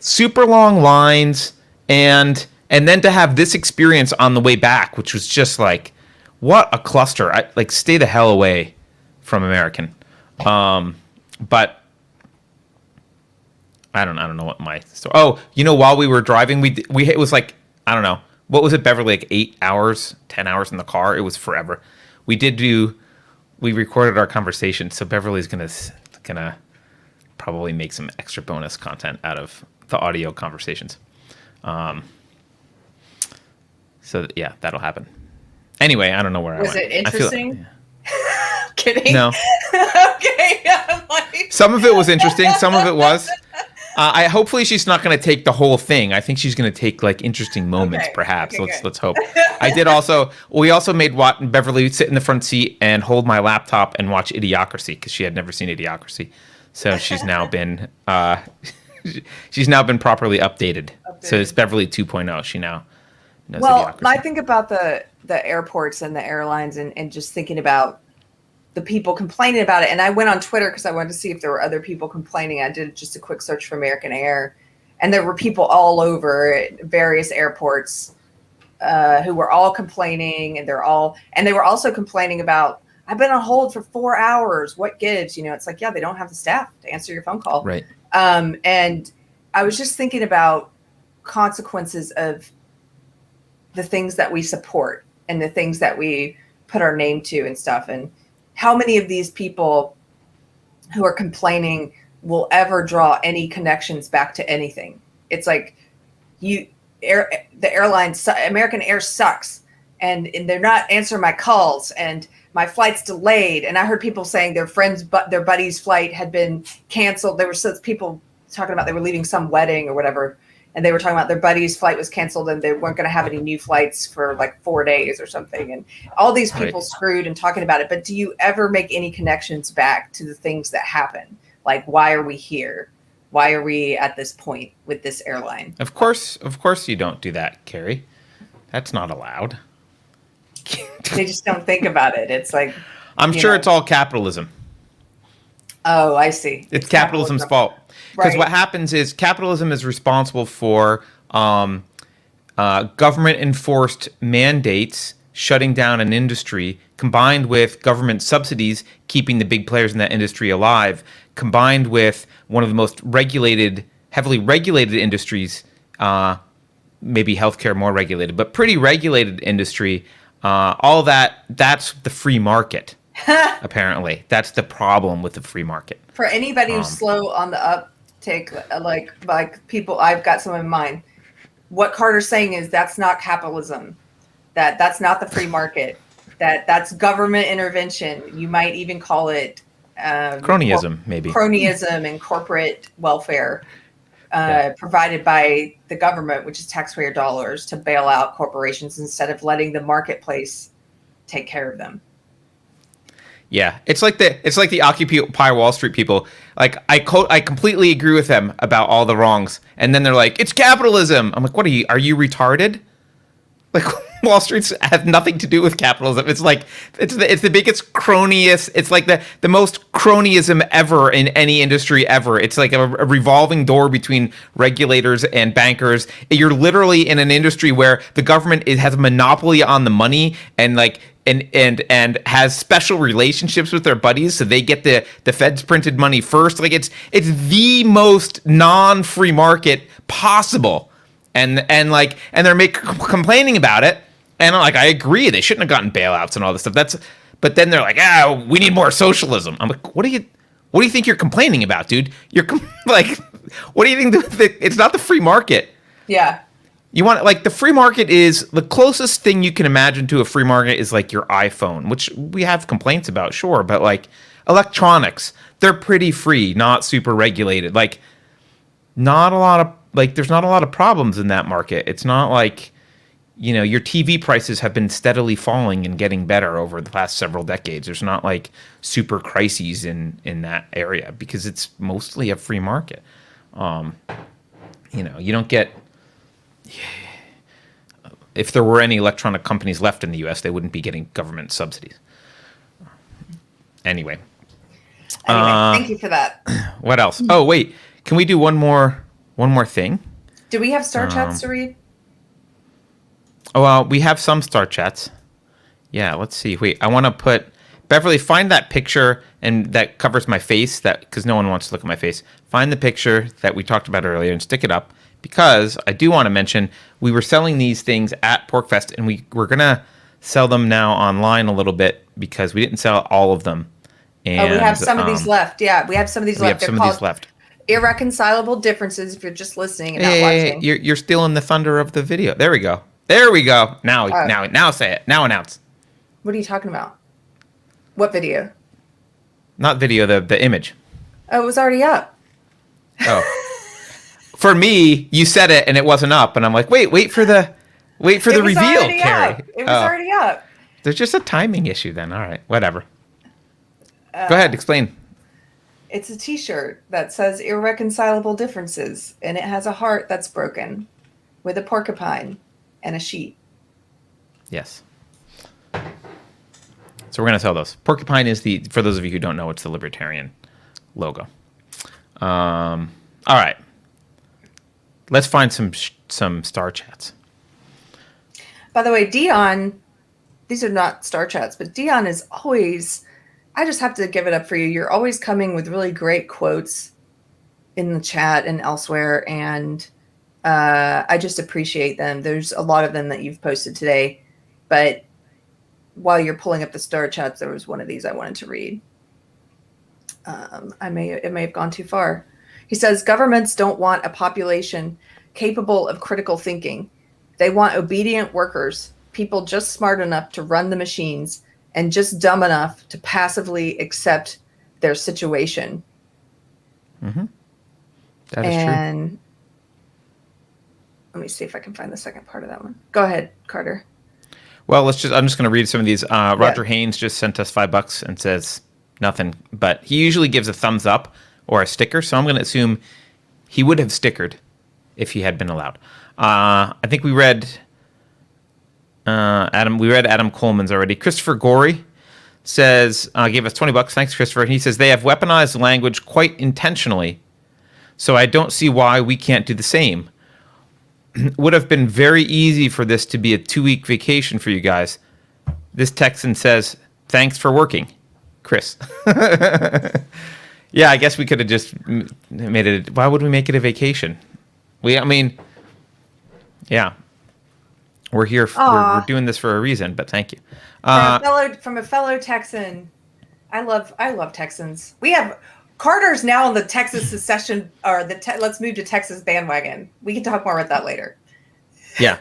Speaker 3: super long lines, and then to have this experience on the way back, which was just like, what a cluster. Stay the hell away from American. But I don't know what my story. Oh, while we were driving, it was like, I don't know, what was it, Beverly? Like 8 hours, 10 hours in the car. It was forever. We recorded our conversation, so Beverly's gonna probably make some extra bonus content out of the audio conversations. So yeah, that'll happen. Anyway, I don't know where I went.
Speaker 2: Was it interesting? Kidding.
Speaker 3: No.
Speaker 2: Okay. I'm like...
Speaker 3: Some of it was interesting. Some of it was. Hopefully she's not going to take the whole thing. I think she's going to take like interesting moments, perhaps.
Speaker 2: Okay,
Speaker 3: let's hope. We also made Beverly sit in the front seat and hold my laptop and watch Idiocracy because she had never seen Idiocracy. So she's now been properly updated. So it's Beverly 2.0. She now knows Idiocracy.
Speaker 2: I think about the airports and the airlines and just thinking about the people complaining about it. And I went on Twitter because I wanted to see if there were other people complaining. I did just a quick search for American Air, and there were people all over at various airports who were all complaining, and they were also complaining about, I've been on hold for 4 hours. What gives? It's like, yeah, they don't have the staff to answer your phone call.
Speaker 3: Right.
Speaker 2: And I was just thinking about consequences of the things that we support and the things that we put our name to and stuff. And how many of these people who are complaining will ever draw any connections back to anything? It's like the airlines, American Air sucks, and they're not answering my calls, and my flight's delayed. And I heard people saying their buddy's flight had been canceled. There were people talking about they were leaving some wedding or whatever, and they were talking about their buddy's flight was canceled and they weren't going to have any new flights for like 4 days or something. And all these people screwed and talking about it. But do you ever make any connections back to the things that happen? Like, why are we here? Why are we at this point with this airline?
Speaker 3: Of course you don't do that, Keri. That's not allowed.
Speaker 2: They just don't think about it. It's like,
Speaker 3: I'm sure it's all capitalism.
Speaker 2: Oh, I see.
Speaker 3: It's capitalism's fault. Because what happens is capitalism is responsible for government-enforced mandates shutting down an industry, combined with government subsidies keeping the big players in that industry alive, combined with one of the most heavily regulated industries, maybe healthcare more regulated, but pretty regulated industry. All that's the free market. Apparently, that's the problem with the free market.
Speaker 2: For anybody who's slow on the uptake, like people, I've got some in mind. What Carter's saying is that's not capitalism. That's not the free market. That's government intervention. You might even call it
Speaker 3: cronyism, maybe
Speaker 2: cronyism and corporate welfare provided by the government, which is taxpayer dollars, to bail out corporations instead of letting the marketplace take care of them.
Speaker 3: Yeah, it's like the Occupy Wall Street people. Like I completely agree with them about all the wrongs, and then they're like, "It's capitalism." I'm like, "What are you? Are you retarded?" Like Wall Street has nothing to do with capitalism. It's like it's the biggest cronyist. It's like the most cronyism ever in any industry ever. It's like a revolving door between regulators and bankers. You're literally in an industry where the government has a monopoly on the money and and has special relationships with their buddies, so they get the Fed's printed money first. Like it's the most non-free market possible, and they're complaining about it, and I agree they shouldn't have gotten bailouts and all this stuff. But then they're like, we need more socialism. I'm like, what do you think you're complaining about, dude? You're like, what do you think? It's not the free market.
Speaker 2: Yeah.
Speaker 3: You want the free market is the closest thing you can imagine to a free market is like your iPhone, which we have complaints about, sure, but like electronics, they're pretty free, not super regulated. Like not a lot of there's not a lot of problems in that market. It's not like, your TV prices have been steadily falling and getting better over the past several decades. There's not like super crises in that area because it's mostly a free market. You don't get if there were any electronic companies left in the U.S., they wouldn't be getting government subsidies. Anyway,
Speaker 2: thank you for that.
Speaker 3: what else? Oh, wait, can we do one more thing?
Speaker 2: Do we have Star Chats to read?
Speaker 3: Oh, well, we have some Star Chats. Yeah, let's see. Wait, I want to put Beverly. Find that picture and that covers my face. That because no one wants to look at my face. Find the picture that we talked about earlier and stick it up. Because I do want to mention we were selling these things at PorcFest, and we're gonna sell them now online a little bit because we didn't sell all of them. And,
Speaker 2: we have some of these left. Yeah, we have some of these left.
Speaker 3: We have some of these left.
Speaker 2: Irreconcilable differences. If you're just listening and not watching,
Speaker 3: you're stealing the thunder of the video. There we go. There we go. Now say it. Now announce.
Speaker 2: What are you talking about? What video?
Speaker 3: Not video. The image.
Speaker 2: Oh, it was already up.
Speaker 3: Oh. For me, you said it and it wasn't up, and I'm like, wait for the reveal, Keri.
Speaker 2: It was already up.
Speaker 3: There's just a timing issue then. All right, whatever. Go ahead, explain.
Speaker 2: It's a T-shirt that says "Irreconcilable Differences," and it has a heart that's broken, with a porcupine and a sheet.
Speaker 3: Yes. So we're gonna sell those. Porcupine is for those of you who don't know, it's the libertarian logo. All right. Let's find some Star Chats.
Speaker 2: By the way, Dion, these are not Star Chats, but Dion is always, I just have to give it up for you. You're always coming with really great quotes in the chat and elsewhere, and I just appreciate them. There's a lot of them that you've posted today, but while you're pulling up the Star Chats, there was one of these I wanted to read. It may have gone too far. He says, governments don't want a population capable of critical thinking. They want obedient workers, people just smart enough to run the machines and just dumb enough to passively accept their situation.
Speaker 3: Mm-hmm. That is true.
Speaker 2: Let me see if I can find the second part of that one. Go ahead, Carter.
Speaker 3: Well, I'm just going to read some of these. Roger Haynes just sent us $5 and says nothing, but he usually gives a thumbs up or a sticker, so I'm going to assume he would have stickered if he had been allowed. I think we read Adam Coleman's already. Christopher Gorey says, gave us $20. Thanks, Christopher. And he says, they have weaponized language quite intentionally, so I don't see why we can't do the same. Would have been very easy for this to be a 2-week vacation for you guys. This Texan says, thanks for working, Chris. Yeah, I guess we could have just made it. Why would we make it a vacation? Yeah, we're here. We're doing this for a reason. But thank you.
Speaker 2: From a fellow Texan, I love Texans. We have Carter's now on the Texas secession, or let's move to Texas bandwagon. We can talk more about that later.
Speaker 3: Yeah.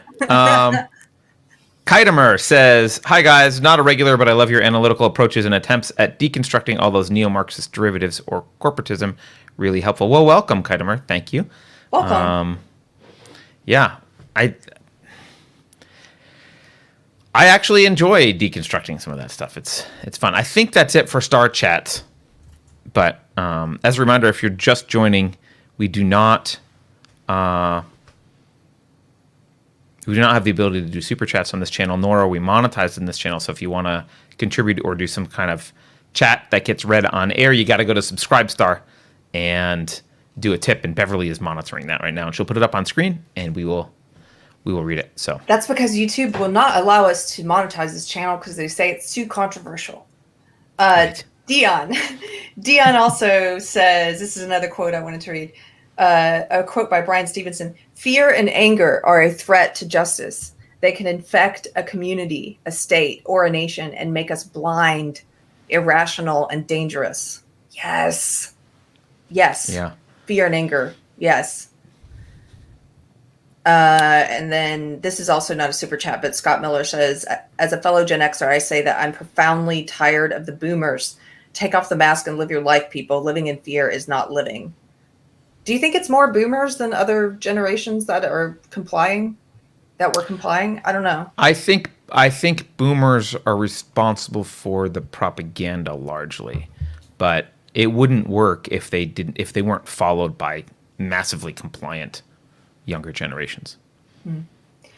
Speaker 3: Kitemer says, hi guys, not a regular, but I love your analytical approaches and attempts at deconstructing all those neo-Marxist derivatives or corporatism. Really helpful. Well, welcome, Kitemer. Thank you.
Speaker 2: Welcome.
Speaker 3: Yeah, I actually enjoy deconstructing some of that stuff. It's fun. I think that's it for Star Chats. But as a reminder, if you're just joining, we do not have the ability to do super chats on this channel, nor are we monetized in this channel. So if you want to contribute or do some kind of chat that gets read on air, you got to go to Subscribestar and do a tip. And Beverly is monitoring that right now, and she'll put it up on screen, and we will read it. So
Speaker 2: that's because YouTube will not allow us to monetize this channel because they say it's too controversial. Right. Dion also says, this is another quote I wanted to read. A quote by Brian Stevenson: fear and anger are a threat to justice. They can infect a community, a state, or a nation and make us blind, irrational, and dangerous. Yes. Yeah. Fear and anger. Yes. And then this is also not a super chat, but Scott Miller says, as a fellow Gen Xer, I say that I'm profoundly tired of the boomers. Take off the mask and live your life, people. Living in fear is not living. Do you think it's more boomers than other generations that were complying? I don't know. I
Speaker 3: think boomers are responsible for the propaganda largely, but it wouldn't work if they weren't followed by massively compliant younger generations.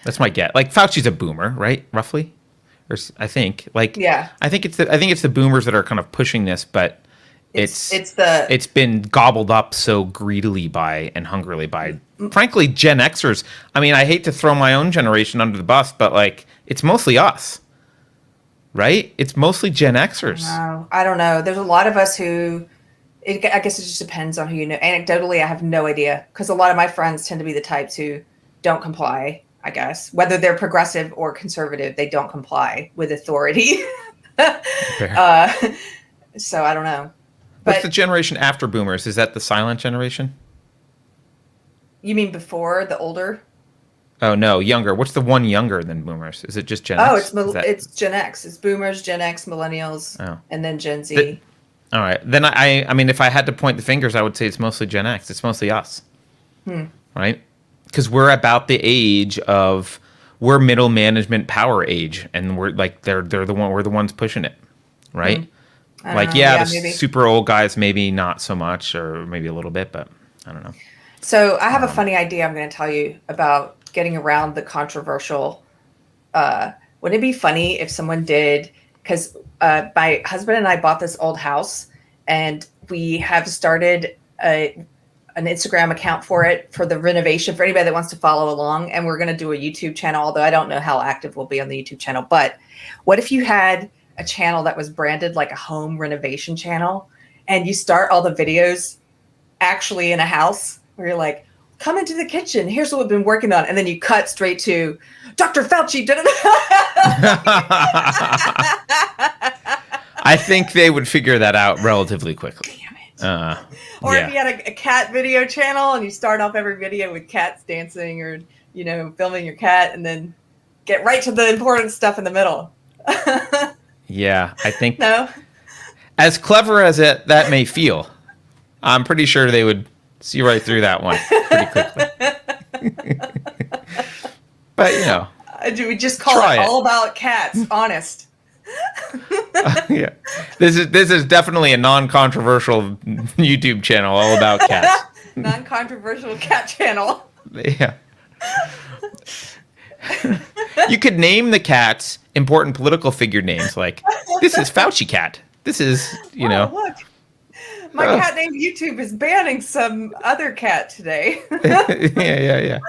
Speaker 3: That's my guess. Like Fauci's a boomer, right? Roughly, I think. Like,
Speaker 2: Yeah.
Speaker 3: I think it's the boomers that are kind of pushing this, but it's been gobbled up so greedily and hungrily by, frankly, Gen Xers. I mean, I hate to throw my own generation under the bus, but like, it's mostly us, right? It's mostly Gen Xers.
Speaker 2: I don't know. There's a lot of us who, I guess it just depends on who you know. Anecdotally, I have no idea, because a lot of my friends tend to be the types who don't comply, I guess. Whether they're progressive or conservative, they don't comply with authority. So I don't know.
Speaker 3: What's the generation after boomers? Is that the silent generation?
Speaker 2: You mean before, the older?
Speaker 3: Oh, no, younger. What's the one younger than boomers? Is it just Gen
Speaker 2: X?
Speaker 3: It's
Speaker 2: Gen X. It's boomers, Gen X, millennials, and then Gen Z.
Speaker 3: All right. Then I mean, if I had to point the fingers, I would say it's mostly Gen X. It's mostly us. Right? Because we're about the age of, we're middle management power age, and we're like, we're the ones pushing it. Right? Like, the maybe. Super old guys, maybe not so much, or maybe a little bit, but I don't know.
Speaker 2: So I have a funny idea I'm going to tell you about getting around the controversial. Wouldn't it be funny if someone did, because my husband and I bought this old house, and we have started an Instagram account for the renovation, for anybody that wants to follow along. And we're going to do a YouTube channel, although I don't know how active we'll be on the YouTube channel. But what if you had a channel that was branded like a home renovation channel, and you start all the videos actually in a house where you're like, come into the kitchen, here's what we've been working on, and then you cut straight to Dr. Fauci.
Speaker 3: I think they would figure that out relatively quickly.
Speaker 2: Damn it. Or if you had a cat video channel and you start off every video with cats dancing, or filming your cat, and then get right to the important stuff in the middle.
Speaker 3: Yeah, I think
Speaker 2: no.
Speaker 3: As clever as that may feel, I'm pretty sure they would see right through that one pretty quickly. But
Speaker 2: we just call it all about cats. Honest.
Speaker 3: Yeah, this is definitely a non-controversial YouTube channel all about cats.
Speaker 2: Non-controversial cat channel.
Speaker 3: Yeah. You could name the cats important political figure names, like, this is Fauci cat. This is,
Speaker 2: Oh, look. My cat named YouTube is banning some other cat today.
Speaker 3: Yeah.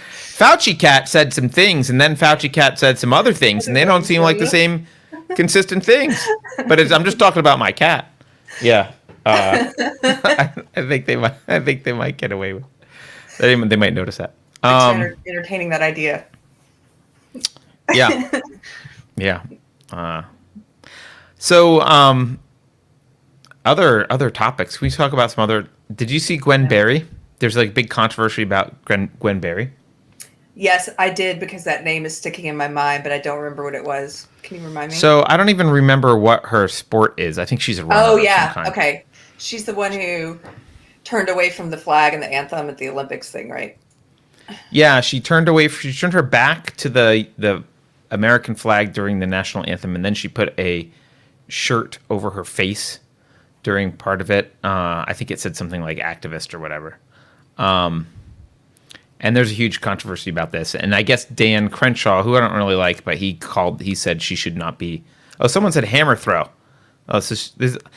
Speaker 3: Fauci cat said some things, and then Fauci cat said some other things, and they don't seem like the same consistent things. But I'm just talking about my cat. Yeah. I think they might get away with. They might notice that.
Speaker 2: Entertaining that idea.
Speaker 3: Yeah. Yeah. So other topics. Can we talk about some other? Did you see Gwen Berry? There's like big controversy about Gwen Berry.
Speaker 2: Yes, I did, because that name is sticking in my mind, but I don't remember what it was. Can you remind me?
Speaker 3: So I don't even remember what her sport is. I think she's a runner.
Speaker 2: Oh yeah, okay. She's the one who turned away from the flag and the anthem at the Olympics thing, right?
Speaker 3: Yeah, she turned her back to the American flag during the national anthem, and then she put a shirt over her face during part of it. I think it said something like activist or whatever. And there's a huge controversy about this. And I guess Dan Crenshaw, who I don't really like, but he said she should not be. Oh, someone said hammer throw. Oh, so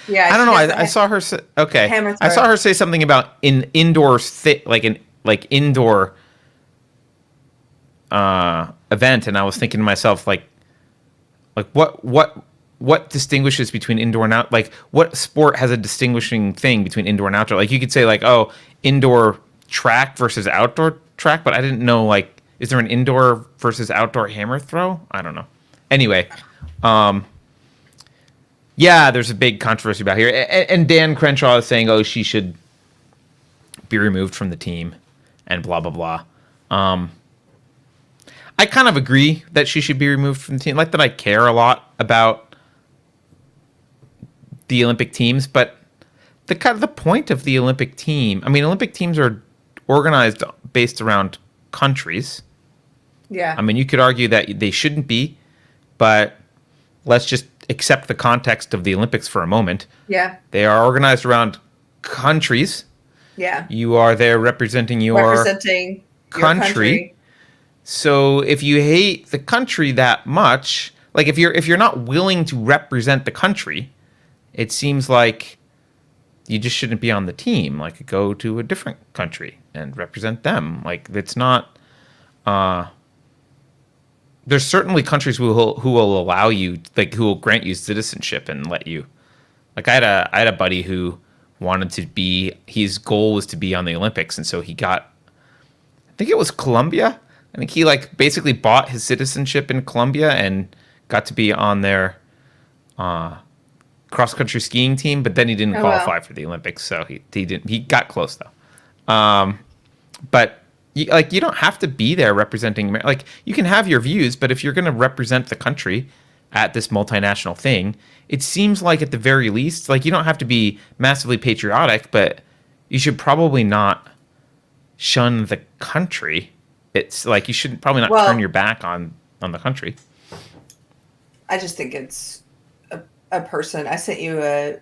Speaker 2: yeah,
Speaker 3: I don't know. I saw her say, okay.
Speaker 2: Hammer throw.
Speaker 3: I saw her say something about indoor indoor event, and I was thinking to myself, like what distinguishes between indoor and out? Like, what sport has a distinguishing thing between indoor and outdoor? Like, you could say, like, oh, indoor track versus outdoor track, but I didn't know, like, is there an indoor versus outdoor hammer throw? I don't know. Anyway, yeah, there's a big controversy about here, and Dan Crenshaw is saying, oh, she should be removed from the team, and blah blah blah. I kind of agree that she should be removed from the team. Like, that I care a lot about the Olympic teams, but the point of the Olympic team, I mean, Olympic teams are organized based around countries.
Speaker 2: Yeah.
Speaker 3: I mean, you could argue that they shouldn't be, but let's just accept the context of the Olympics for a moment.
Speaker 2: Yeah.
Speaker 3: They are organized around countries.
Speaker 2: Yeah.
Speaker 3: You are there representing your
Speaker 2: country.
Speaker 3: So if you hate the country that much, like if you're not willing to represent the country, it seems like you just shouldn't be on the team. Like go to a different country and represent them. Like it's not. There's certainly countries who will allow you, like who will grant you citizenship and let you. Like I had a buddy who wanted to be. His goal was to be on the Olympics, and so he got. I think it was Colombia. I think he like basically bought his citizenship in Colombia and got to be on their cross country skiing team, but then he didn't qualify for the Olympics, so he didn't. He got close though. But you don't have to be there representing. Like you can have your views, but if you're going to represent the country at this multinational thing, it seems like at the very least, like you don't have to be massively patriotic, but you should probably not shun the country. It's like you should probably not turn your back on the country.
Speaker 2: I just think it's a person. I sent you a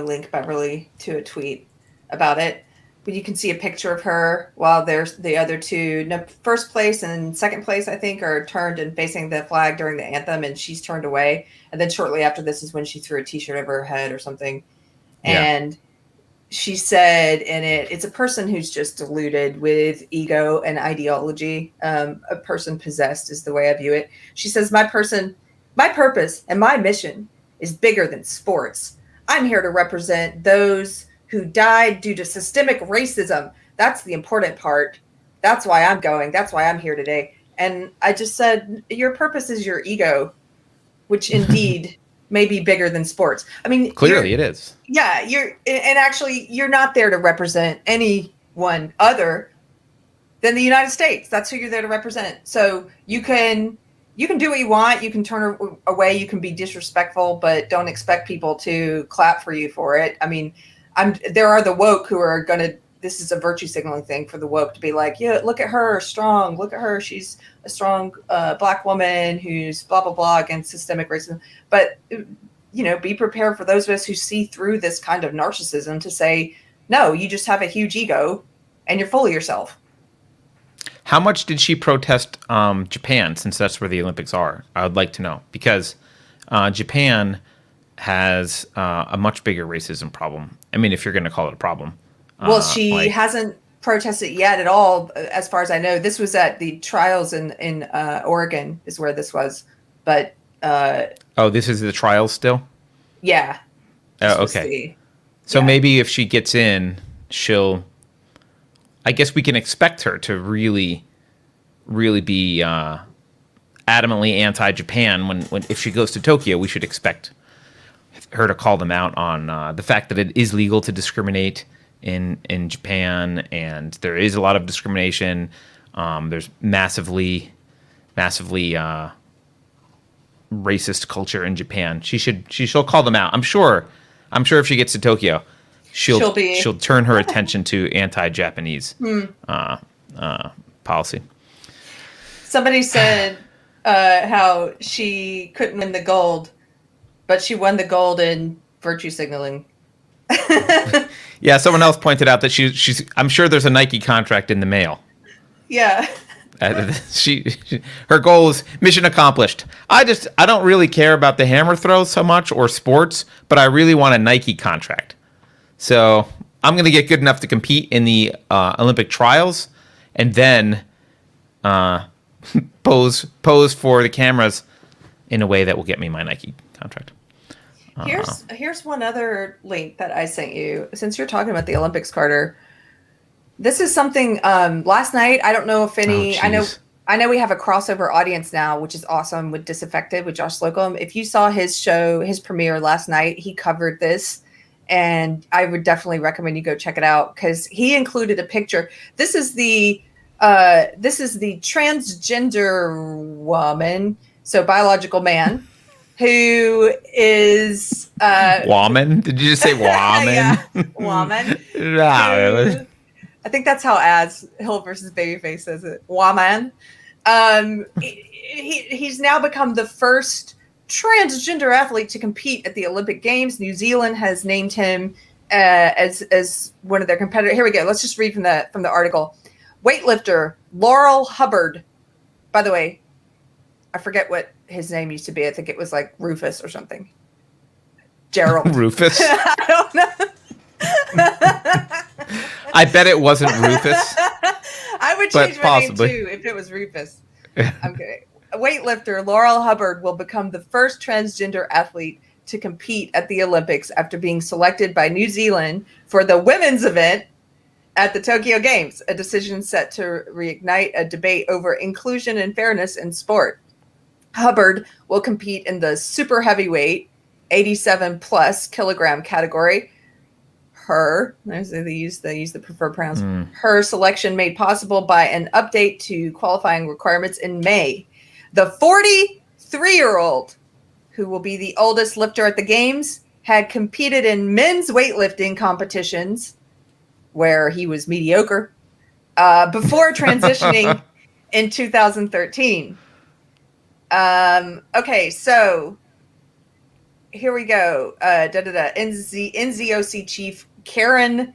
Speaker 2: link, Beverly, to a tweet about it. But you can see a picture of her while there's the other two, first place and second place, I think, are turned and facing the flag during the anthem, and she's turned away. And then shortly after this is when she threw a T-shirt over her head or something. Yeah. And she said in it, it's a person who's just deluded with ego and ideology. A person possessed is the way I view it. She says, my purpose and my mission is bigger than sports. I'm here to represent those who died due to systemic racism. That's the important part. That's why I'm going. That's why I'm here today. And I just said, your purpose is your ego, which indeed may be bigger than sports. I mean,
Speaker 3: clearly it is.
Speaker 2: Yeah, you're not there to represent anyone other than the United States. That's who you're there to represent. So you can do what you want. You can turn away. You can be disrespectful, but don't expect people to clap for you for it. I mean, there are the woke who are going to, this is a virtue signaling thing for the woke to be like, yeah, look at her, strong. Look at her. She's a strong black woman who's blah, blah, blah against systemic racism. But, be prepared for those of us who see through this kind of narcissism to say, no, you just have a huge ego and you're full of yourself.
Speaker 3: How much did she protest Japan, since that's where the Olympics are? I would like to know, because Japan has a much bigger racism problem. I mean, if you're going to call it a problem.
Speaker 2: Well, she hasn't protested yet at all, as far as I know. This was at the trials in Oregon is where this was. But
Speaker 3: this is the trials still?
Speaker 2: Yeah.
Speaker 3: Oh, okay. So maybe if she gets in, I guess we can expect her to really, really be adamantly anti-Japan if she goes to Tokyo. We should expect her to call them out on the fact that it is legal to discriminate in Japan, and there is a lot of discrimination. There's massively racist culture in Japan. She'll call them out. I'm sure if she gets to Tokyo, she'll turn her attention to anti-Japanese policy.
Speaker 2: Somebody said how she couldn't win the gold, but she won the gold in virtue signaling.
Speaker 3: Yeah, someone else pointed out that she's. I'm sure there's a Nike contract in the mail.
Speaker 2: Yeah.
Speaker 3: Her goal is mission accomplished. I don't really care about the hammer throw so much or sports, but I really want a Nike contract. So I'm going to get good enough to compete in the Olympic trials, and then pose for the cameras in a way that will get me my Nike contract.
Speaker 2: Here's one other link that I sent you. Since you're talking about the Olympics, Carter, this is something last night. I don't know if any. I know we have a crossover audience now, which is awesome, with Disaffected with Josh Slocum. If you saw his show, his premiere last night, he covered this, and I would definitely recommend you go check it out because he included a picture. This is the transgender woman, so biological man, who is
Speaker 3: woman. Did you just say woman?
Speaker 2: Yeah, woman.
Speaker 3: No.
Speaker 2: I think that's how Hill versus Babyface says it. Woman. He's now become the first transgender athlete to compete at the Olympic Games. New Zealand has named him as one of their competitors. Here we go. Let's just read from the article. Weightlifter Laurel Hubbard By the way, I forget what his name used to be. I think it was like Rufus or something. Gerald.
Speaker 3: Rufus?
Speaker 2: I don't know.
Speaker 3: I bet it wasn't Rufus.
Speaker 2: I would change my name too if it was Rufus. I'm kidding. Weightlifter Laurel Hubbard will become the first transgender athlete to compete at the Olympics after being selected by New Zealand for the women's event at the Tokyo Games, a decision set to reignite a debate over inclusion and fairness in sport. Hubbard will compete in the super heavyweight 87 plus kilogram category. They use the preferred pronouns. Her selection made possible by an update to qualifying requirements in May. The 43-year-old, who will be the oldest lifter at the games, had competed in men's weightlifting competitions where he was mediocre before transitioning in 2013. Okay, so here we go. NZOC chief Karen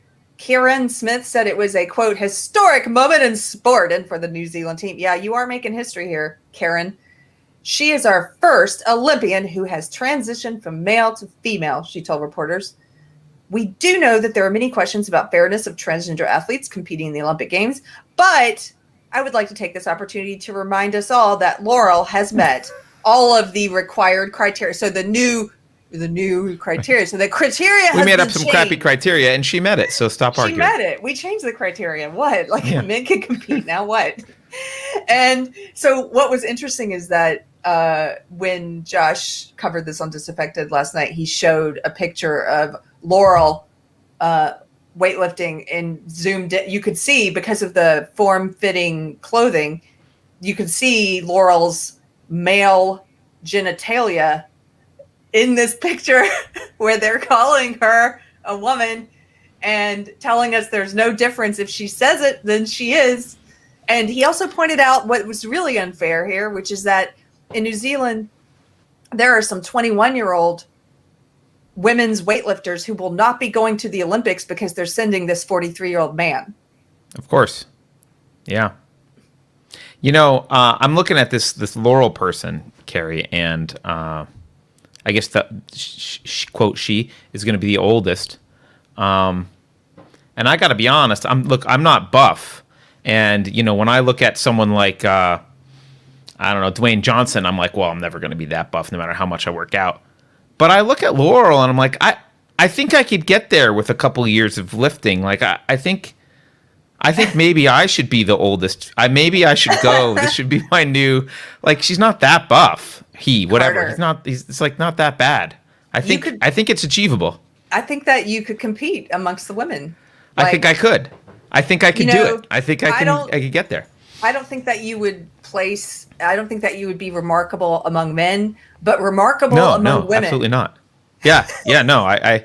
Speaker 2: Smith said it was a, quote, historic moment in sport and for the New Zealand team. Yeah, you are making history here, Karen. She is our first Olympian who has transitioned from male to female, she told reporters. We do know that there are many questions about fairness of transgender athletes competing in the Olympic Games, but I would like to take this opportunity to remind us all that Laurel has met all of the required criteria. So the new criteria. So the criteria
Speaker 3: we made up some
Speaker 2: changed.
Speaker 3: crappy criteria, and she met it. So stop arguing.
Speaker 2: She met it. We changed the criteria. What? Like men can compete now? What? And so what was interesting is that when Josh covered this on Disaffected last night, he showed a picture of Laurel weightlifting and zoomed in. You could see, because of the form-fitting clothing, you could see Laurel's male genitalia in this picture where they're calling her a woman and telling us there's no difference if she says it than she is. And he also pointed out what was really unfair here, which is that in New Zealand, there are some 21-year-old women's weightlifters who will not be going to the Olympics because they're sending this 43-year-old man.
Speaker 3: Of course. Yeah. You know, I'm looking at this Laurel person, Keri, and I guess the quote, she is going to be the oldest. And I got to be honest, I'm not buff. And, you know, when I look at someone like, I don't know, Dwayne Johnson, I'm like, well, I'm never going to be that buff no matter how much I work out. But I look at Laurel and I'm like, I think I could get there with a couple of years of lifting. Like, I think maybe I should be the oldest. Maybe I should go. This should be my new, like, she's not that buff. Whatever. It's like not that bad. I think it's achievable.
Speaker 2: I think that you could compete amongst the women.
Speaker 3: I think I could. I think I could do it. I think I could get there.
Speaker 2: I don't think that you would I don't think that you would be remarkable among men, but remarkable among women.
Speaker 3: Absolutely not. Yeah. No, I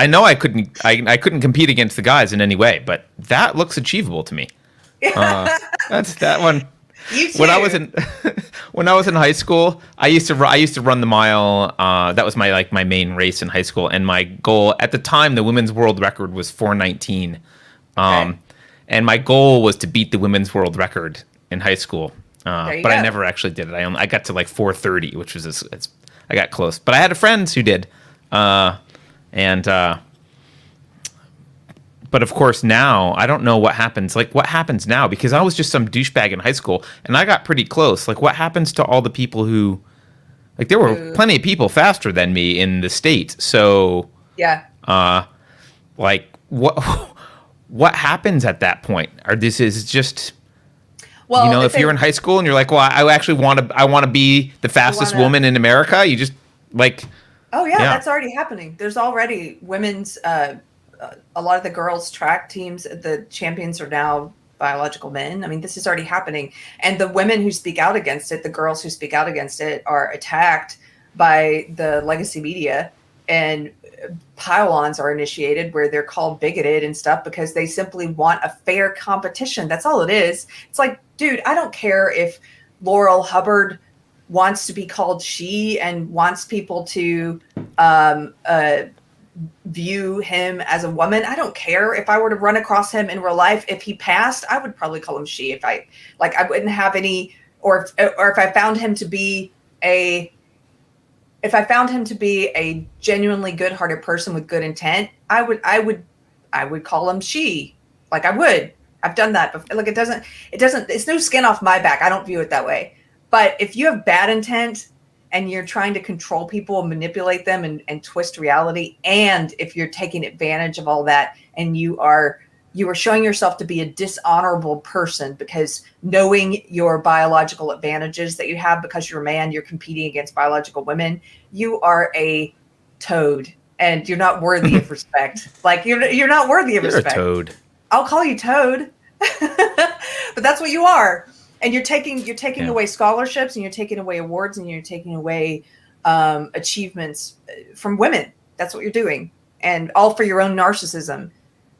Speaker 3: know I couldn't compete against the guys in any way, but that looks achievable to me. That's that one.
Speaker 2: You too.
Speaker 3: When I was in high school, I used to run the mile. That was my main race in high school, and my goal at the time, the women's world record was 4:19.
Speaker 2: Okay.
Speaker 3: And my goal was to beat the women's world record in high school. But I never actually did it. I got to like 4:30, which was I got close. But I had friends who did. But of course now I don't know what happens. Like, what happens now? Because I was just some douchebag in high school and I got pretty close. Like, what happens to all the people who, like, there were plenty of people faster than me in the state. So
Speaker 2: yeah.
Speaker 3: Like, what happens at that point? Or this is just, well, you know, if you're in high school and you're like, well, I actually want to be the fastest woman in America, you just like.
Speaker 2: Oh yeah, that's already happening. There's already women's. A lot of the girls' track teams, the champions are now biological men. I mean, this is already happening, and the women who speak out against it, the girls who speak out against it, are attacked by the legacy media, and pile-ons are initiated where they're called bigoted and stuff because they simply want a fair competition. That's all it is. It's like, dude, I don't care if Laurel Hubbard wants to be called she and wants people to view him as a woman. I don't care if I were to run across him in real life. If he passed, I would probably call him she. If I wouldn't have any, or if I found him to be a genuinely good-hearted person with good intent, I would call him she. Like, I would. I've done that before. Like, it's no skin off my back. I don't view it that way. But if you have bad intent and you're trying to control people and manipulate them and twist reality, and if you're taking advantage of all that, and you are showing yourself to be a dishonorable person because knowing your biological advantages that you have because you're a man, you're competing against biological women, you are a toad and you're not worthy of respect. Like, you're not worthy of respect.
Speaker 3: You're a toad.
Speaker 2: I'll call you toad, but that's what you are. And you're taking away scholarships, and you're taking away awards, and you're taking away achievements from women. That's what you're doing, and all for your own narcissism.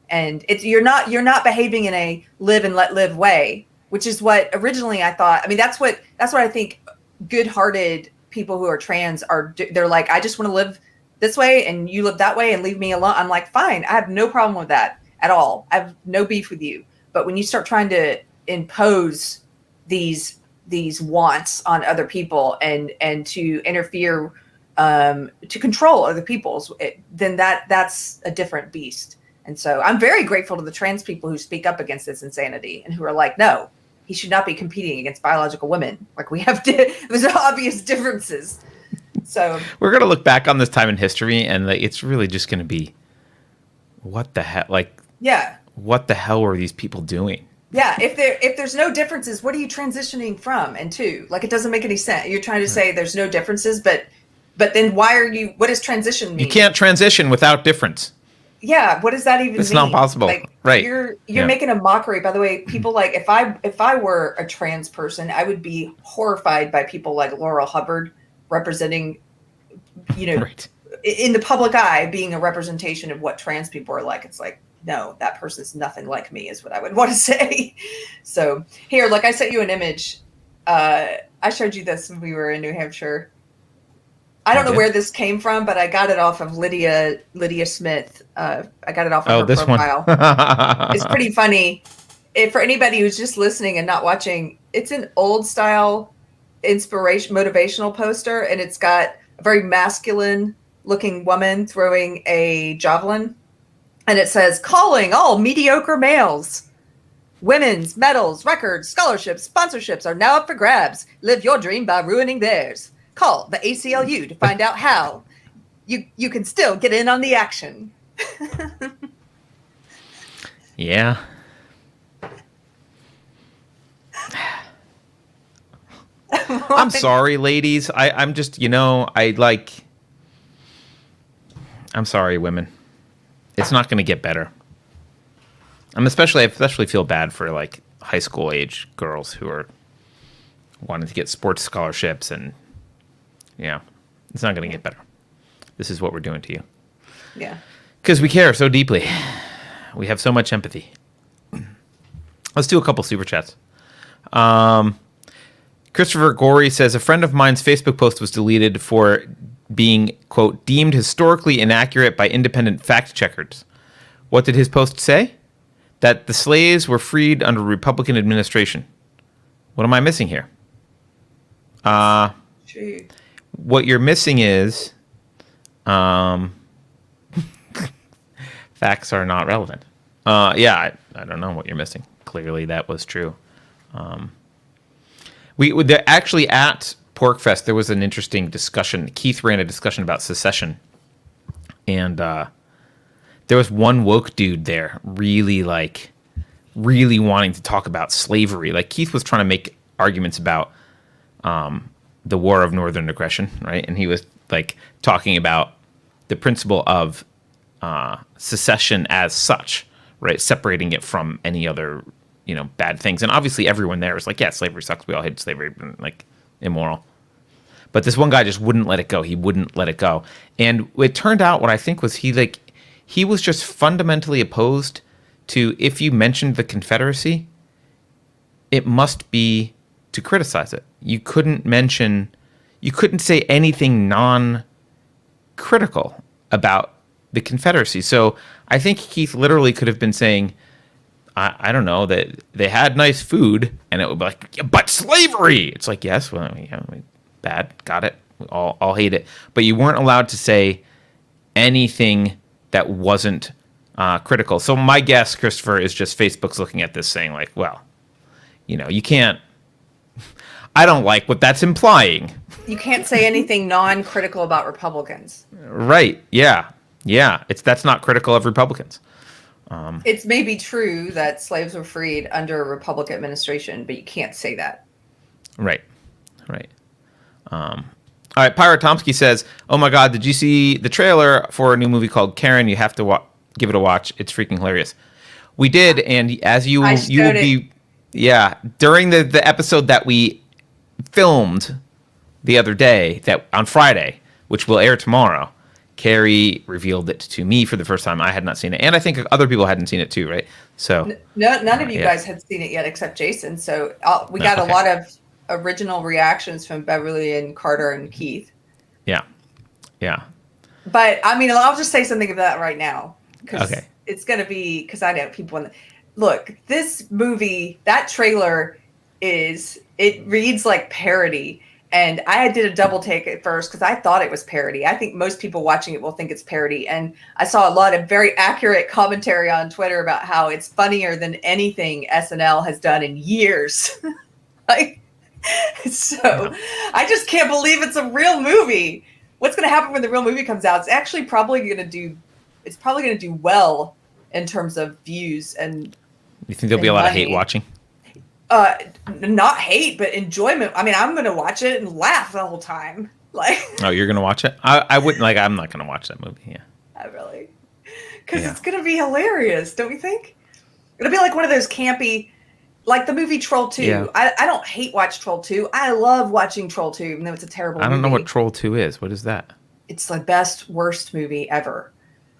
Speaker 2: And you're not behaving in a live and let live way, which is what originally I thought. I mean, that's what I think good-hearted people who are trans are. They're like, I just want to live this way, and you live that way, and leave me alone. I'm like, fine, I have no problem with that at all. I have no beef with you. But when you start trying to impose these wants on other people and to interfere, to control other people's, then that's a different beast. And so I'm very grateful to the trans people who speak up against this insanity and who are like, no, he should not be competing against biological women. Like, we have to, there's obvious differences. So
Speaker 3: we're going to look back on this time in history, and like, it's really just going to be, what the hell? Like,
Speaker 2: yeah,
Speaker 3: what the hell were these people doing?
Speaker 2: Yeah, if there's no differences, what are you transitioning from and to? Like, it doesn't make any sense. You're trying to say there's no differences, but then what does transition mean?
Speaker 3: You can't transition without difference.
Speaker 2: Yeah, what does that even mean?
Speaker 3: It's not possible.
Speaker 2: Like,
Speaker 3: right.
Speaker 2: You're making a mockery. By the way, people like, if I were a trans person, I would be horrified by people like Laurel Hubbard representing, right, in the public eye, being a representation of what trans people are like. It's like, no, that person's nothing like me, is what I would want to say. So here, like, I sent you an image. I showed you this when we were in New Hampshire. I don't know where this came from, but I got it off of Lydia Smith. I got it off of her profile. It's pretty funny. For anybody who's just listening and not watching, it's an old style motivational poster, and it's got a very masculine looking woman throwing a javelin. And it says, calling all mediocre males. Women's medals, records, scholarships, sponsorships are now up for grabs. Live your dream by ruining theirs. Call the ACLU to find out how you can still get in on the action.
Speaker 3: Yeah. I'm sorry, ladies. I'm just, I'm sorry, women. It's not going to get better. I especially feel bad for like high school age girls who are wanting to get sports scholarships, and it's not going to get better. This is what we're doing to you.
Speaker 2: Yeah.
Speaker 3: Because we care so deeply. We have so much empathy. Let's do a couple super chats. Christopher Gorey says, a friend of mine's Facebook post was deleted for being, quote, deemed historically inaccurate by independent fact checkers. What did his post say? That the slaves were freed under Republican administration. What am I missing here? What you're missing is facts are not relevant. I don't know what you're missing. Clearly that was true. Actually at PorcFest, there was an interesting discussion. Keith ran a discussion about secession. And there was one woke dude there really wanting to talk about slavery. Like, Keith was trying to make arguments about the War of Northern Aggression, right? And he was like talking about the principle of secession as such, right? Separating it from any other, bad things. And obviously everyone there was like, yeah, slavery sucks. We all hate slavery, like, immoral. But this one guy just wouldn't let it go. He wouldn't let it go. And it turned out what I think was he was just fundamentally opposed to, if you mentioned the Confederacy, it must be to criticize it. You couldn't say anything non-critical about the Confederacy. So I think Keith literally could have been saying, I don't know, that they had nice food, and it would be like, but slavery. It's like, yes, well, yeah, bad, got it. We all hate it. But you weren't allowed to say anything that wasn't critical. So my guess, Christopher, is just Facebook's looking at this saying like, well, you can't, I don't like what that's implying.
Speaker 2: You can't say anything non-critical about Republicans.
Speaker 3: Right. Yeah. Yeah. That's not critical of Republicans.
Speaker 2: It's maybe true that slaves were freed under a Republican administration, but you can't say that.
Speaker 3: Right. Right. All right. Pyro Tomsky says, "Oh my God, did you see the trailer for a new movie called Karen? You have to give it a watch. It's freaking hilarious." We did, and as you will be, yeah, during the episode that we filmed the other day, that on Friday, which will air tomorrow, Keri revealed it to me for the first time. I had not seen it, and I think other people hadn't seen it too, right? So
Speaker 2: none of you guys had seen it yet, except Jason. So we got a lot of original reactions from Beverly and Carter and Keith.
Speaker 3: Yeah, yeah.
Speaker 2: But I mean, I'll just say something about that right now because it's going to be, because I know people. Look, this movie, that trailer it reads like parody. And I did a double take at first because I thought it was parody. I think most people watching it will think it's parody. And I saw a lot of very accurate commentary on Twitter about how it's funnier than anything SNL has done in years. So I just can't believe it's a real movie. What's going to happen when the real movie comes out? It's actually probably going to do well in terms of views. And
Speaker 3: you think there'll be a lot of hate watching?
Speaker 2: Not hate, but enjoyment. I mean, I'm going to watch it and laugh the whole time.
Speaker 3: Oh, you're going to watch it? I wouldn't, I'm not going to watch that movie. Yeah.
Speaker 2: I really, because it's going to be hilarious. Don't you think? It'll be like one of those campy, like the movie Troll 2. Yeah. I don't hate watch Troll 2. I love watching Troll 2, even though it's a terrible movie.
Speaker 3: I don't know what Troll 2 is. What is that?
Speaker 2: It's the best, worst movie ever.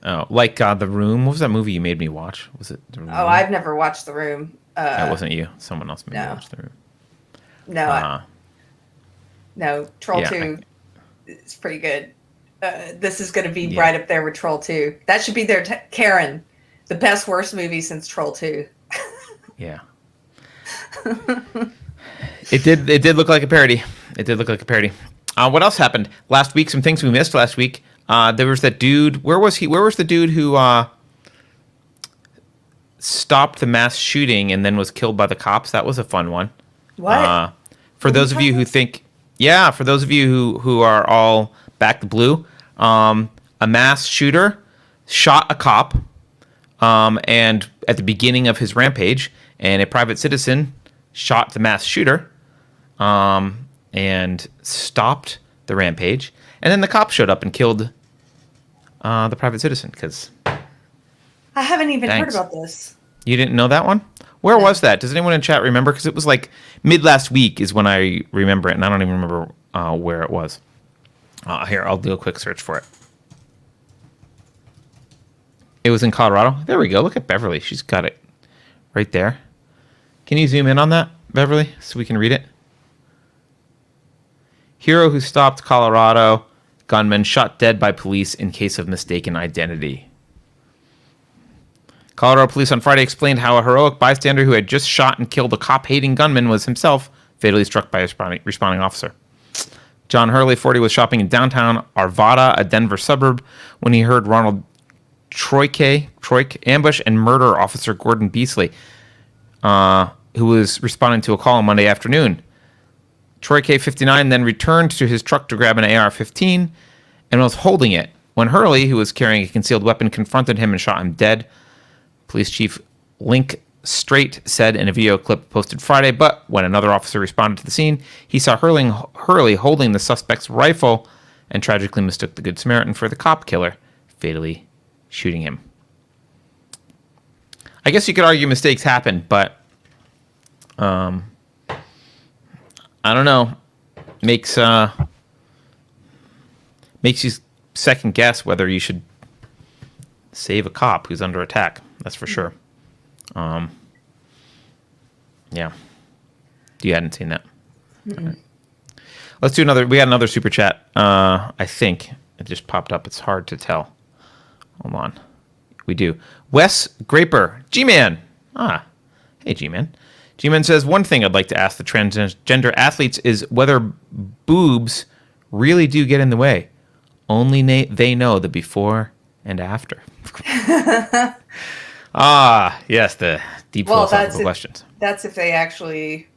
Speaker 3: Oh, like The Room? What was that movie you made me watch? Was it The Room?
Speaker 2: Oh, I've never watched The Room.
Speaker 3: That wasn't you. Someone else made me watch The Room.
Speaker 2: No, Troll 2 is pretty good. This is going to be right up there with Troll 2. That should be their Karen, the best, worst movie since Troll 2.
Speaker 3: Yeah. It did look like a parody. What else happened last week? Some things we missed last week. There was that dude. Where was he? Where was the dude who stopped the mass shooting and then was killed by the cops? That was a fun one.
Speaker 2: What?
Speaker 3: For those of you who think, for those of you who are all back to blue, a mass shooter shot a cop, and at the beginning of his rampage, and a private citizen shot the mass shooter, and stopped the rampage, and then the cop showed up and killed the private citizen because.
Speaker 2: I haven't even heard about this.
Speaker 3: You didn't know that one? Where was that? Does anyone in chat remember? Because it was like mid last week is when I remember it, and I don't even remember where it was. Here, I'll do a quick search for it. It was in Colorado. There we go. Look at Beverly. She's got it right there. Can you zoom in on that, Beverly, so we can read it? Hero who stopped Colorado gunman shot dead by police in case of mistaken identity. Colorado police on Friday explained how a heroic bystander who had just shot and killed a cop-hating gunman was himself fatally struck by a responding officer. John Hurley, 40, was shopping in downtown Arvada, a Denver suburb, when he heard Ronald Troike ambush and murder Officer Gordon Beasley, who was responding to a call on Monday afternoon. Troike, 59, then returned to his truck to grab an AR-15 and was holding it when Hurley, who was carrying a concealed weapon, confronted him and shot him dead. Police Chief Link Strait said in a video clip posted Friday, but when another officer responded to the scene, he saw Hurley holding the suspect's rifle and tragically mistook the Good Samaritan for the cop killer, fatally shooting him. I guess you could argue mistakes happen, but I don't know. Makes you second guess whether you should save a cop who's under attack. That's for sure. Yeah. You hadn't seen that. Right. Let's do another. We had another super chat. I think it just popped up. It's hard to tell. Hold on. We do. Wes Graper. G-Man. Hey, G-Man. G-Man says, one thing I'd like to ask the transgender athletes is whether boobs really do get in the way. Only they know the before and after. Yes, the deep philosophical questions.
Speaker 2: That's if they actually,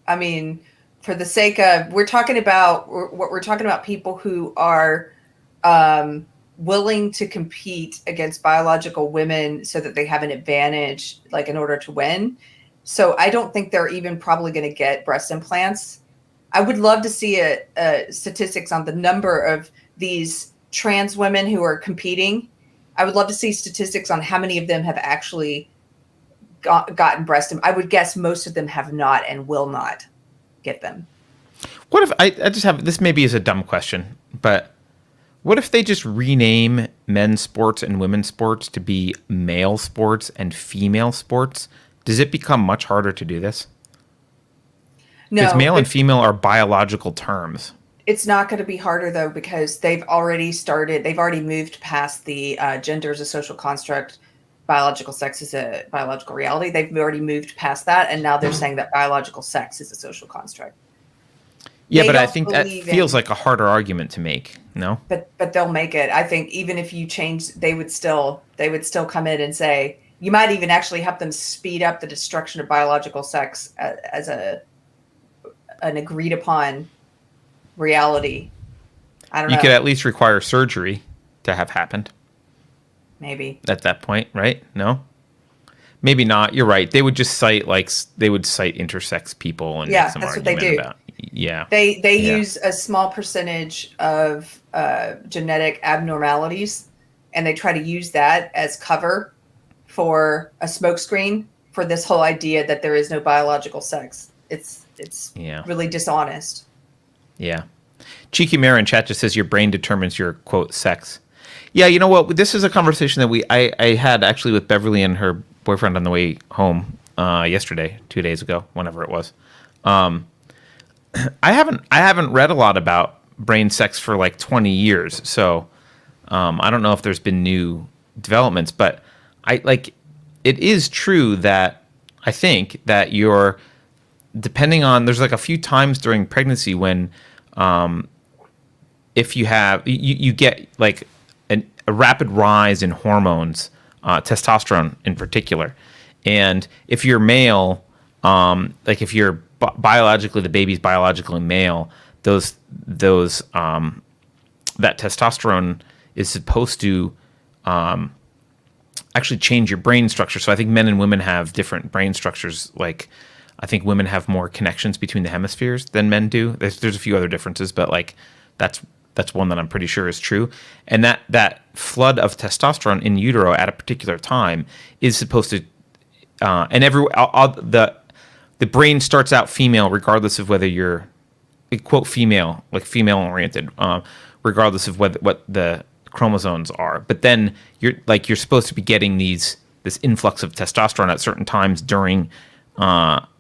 Speaker 2: I mean, for the sake of, we're talking about people who are willing to compete against biological women so that they have an advantage, like in order to win. So I don't think they're even probably going to get breast implants. I would love to see a statistics on the number of these trans women who are competing. I would love to see statistics on how many of them have actually gotten breast implants. I would guess most of them have not and will not get them.
Speaker 3: What if I just have, this maybe is a dumb question, but what if they just rename men's sports and women's sports to be male sports and female sports? Does it become much harder to do this?
Speaker 2: No.
Speaker 3: Because male and female are biological terms.
Speaker 2: It's not going to be harder, though, because they've already moved past the gender as a social construct, biological sex is a biological reality. They've already moved past that, and now they're saying that biological sex is a social construct.
Speaker 3: Yeah, but I think that feels like a harder argument to make, no?
Speaker 2: But they'll make it. I think even if you change, they would still come in and say, you might even actually help them speed up the destruction of biological sex as an agreed upon reality. I don't know.
Speaker 3: You could at least require surgery to have happened.
Speaker 2: Maybe.
Speaker 3: At that point, right? No? Maybe not. You're right. They would just cite intersex people and make some
Speaker 2: that's
Speaker 3: argument
Speaker 2: what they do.
Speaker 3: about. Yeah.
Speaker 2: They use a small percentage of genetic abnormalities, and they try to use that as cover for a smokescreen for this whole idea that there is no biological sex. It's really dishonest.
Speaker 3: Yeah. Cheeky Mare in chat just says your brain determines your, quote, sex. Yeah, you know what? This is a conversation that I had actually with Beverly and her boyfriend on the way home yesterday, 2 days ago, whenever it was. I haven't read a lot about brain sex for like 20 years, so I don't know if there's been new developments, but it is true that I think that you're depending on, there's like a few times during pregnancy when if you have you get like a rapid rise in hormones, testosterone in particular, and if you're male, like if you're biologically, the baby's biologically male, those that testosterone is supposed to actually change your brain structure. So I think men and women have different brain structures. Like I think women have more connections between the hemispheres than men do. There's a few other differences, but like that's one that I'm pretty sure is true. And that flood of testosterone in utero at a particular time is supposed to, and the brain starts out female regardless of whether you're, quote, female, like female oriented, regardless of what the chromosomes are. But then you're supposed to be getting this influx of testosterone at certain times during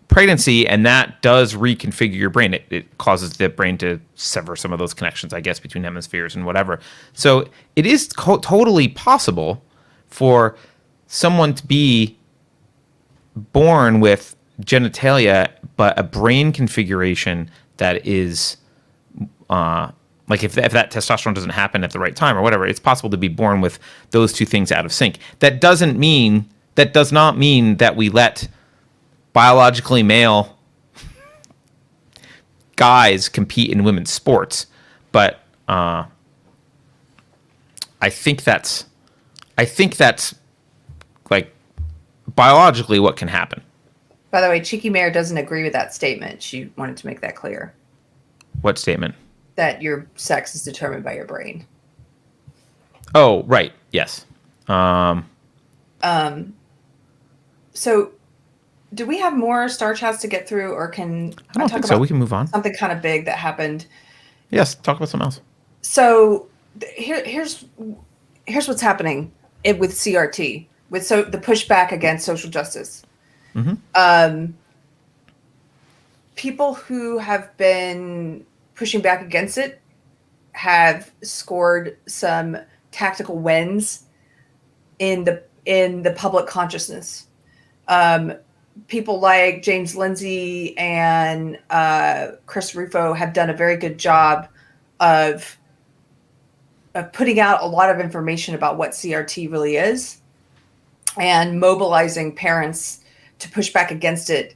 Speaker 3: pregnancy, and that does reconfigure your brain. It causes the brain to sever some of those connections, I guess, between hemispheres and whatever. So it is totally possible for someone to be born with genitalia, but a brain configuration that is like if that testosterone doesn't happen at the right time or whatever, it's possible to be born with those two things out of sync. That does not mean that we let biologically male guys compete in women's sports, but I think that's like biologically what can happen.
Speaker 2: By the way, Cheeky Mare doesn't agree with that statement. She wanted to make that clear. What statement? That your sex is determined by your brain.
Speaker 3: Oh, right. Yes.
Speaker 2: So do we have more Star Chats to get through, or can
Speaker 3: I don't think so. We can move on.
Speaker 2: Something kind of big that happened.
Speaker 3: Yes, talk about something else.
Speaker 2: So here's what's happening with CRT, with the pushback against social justice. Mm-hmm. People who have been pushing back against it have scored some tactical wins in the public consciousness. People like James Lindsay and Chris Rufo have done a very good job of putting out a lot of information about what CRT really is and mobilizing parents to push back against it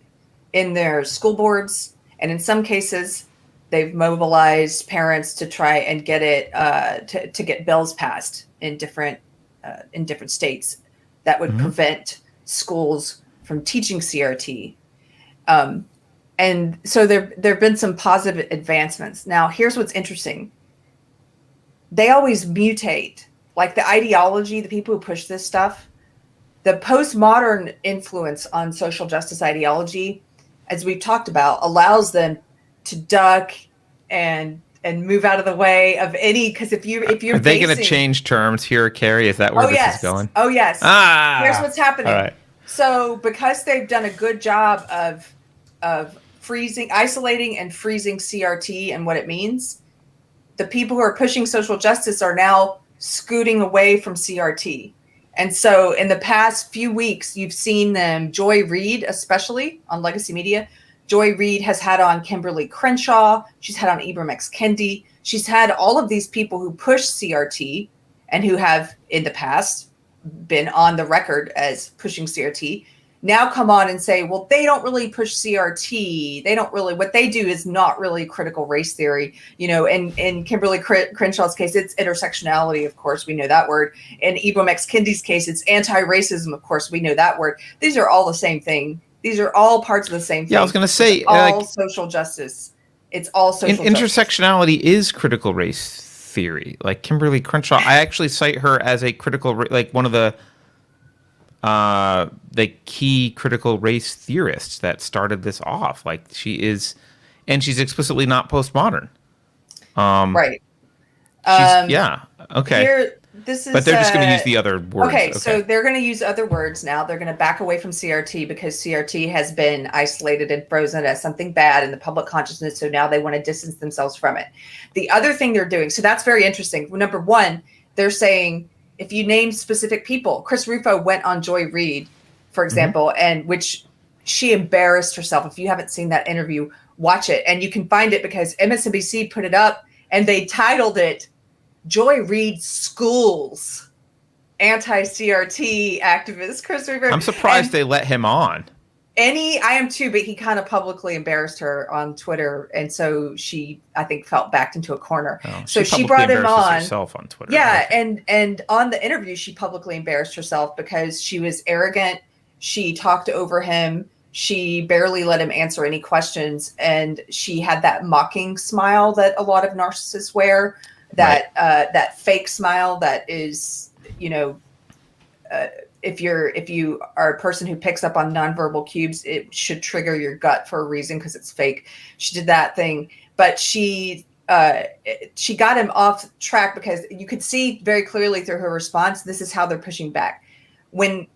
Speaker 2: in their school boards. And in some cases, they've mobilized parents to try and get it to get bills passed in different states that would prevent schools from teaching CRT. And so there have been some positive advancements. Now, here's what's interesting. They always mutate. Like the ideology, the people who push this stuff, the postmodern influence on social justice ideology, as we've talked about, allows them to duck and move out of the way of any, because if you're
Speaker 3: are they going to change terms here, Keri? Is that where this is going?
Speaker 2: Oh yes. Here's what's happening.
Speaker 3: All right.
Speaker 2: So because they've done a good job of isolating and freezing CRT and what it means, the people who are pushing social justice are now scooting away from CRT. And so in the past few weeks, you've seen them, Joy Reid, especially on legacy media. Joy Reid has had on Kimberly Crenshaw. She's had on Ibram X. Kendi. She's had all of these people who push CRT and who have in the past been on the record as pushing CRT, now come on and say, well, they don't really push CRT. They don't really, what they do is not really critical race theory. You know, in Kimberly Crenshaw's case, it's intersectionality, of course, we know that word. In Ibram X. Kendi's case, it's anti-racism, of course, we know that word. These are all the same thing. These are all parts of the same thing.
Speaker 3: Yeah, I was going to say,
Speaker 2: it's all social justice. It's all social justice.
Speaker 3: Intersectionality is critical race theory. Like Kimberly Crenshaw, I actually cite her as a critical, like one of the key critical race theorists that started this off. Like she is, and she's explicitly not postmodern.
Speaker 2: Right.
Speaker 3: Yeah. Okay. But they're just going to use the other words.
Speaker 2: Okay, so they're going to use other words now. They're going to back away from CRT because CRT has been isolated and frozen as something bad in the public consciousness. So now they want to distance themselves from it. The other thing they're doing, so that's very interesting. Number one, they're saying, if you name specific people, Chris Rufo went on Joy Reid, for example, and which she embarrassed herself. If you haven't seen that interview, watch it. And you can find it because MSNBC put it up and they titled it, Joy Reid Schools Anti-CRT Activist Chris Rufo.
Speaker 3: I'm surprised they let him on.
Speaker 2: I am too, but he kind of publicly embarrassed her on Twitter, and so she, I think, felt backed into a corner.
Speaker 3: Oh,
Speaker 2: so she brought him on
Speaker 3: herself on Twitter.
Speaker 2: Yeah, and on the interview, she publicly embarrassed herself because she was arrogant. She talked over him. She barely let him answer any questions, and she had that mocking smile that a lot of narcissists wear. That fake smile that is, you know, if you are a person who picks up on nonverbal cues, it should trigger your gut for a reason because it's fake. She did that thing, but she got him off track because you could see very clearly through her response, this is how they're pushing back. When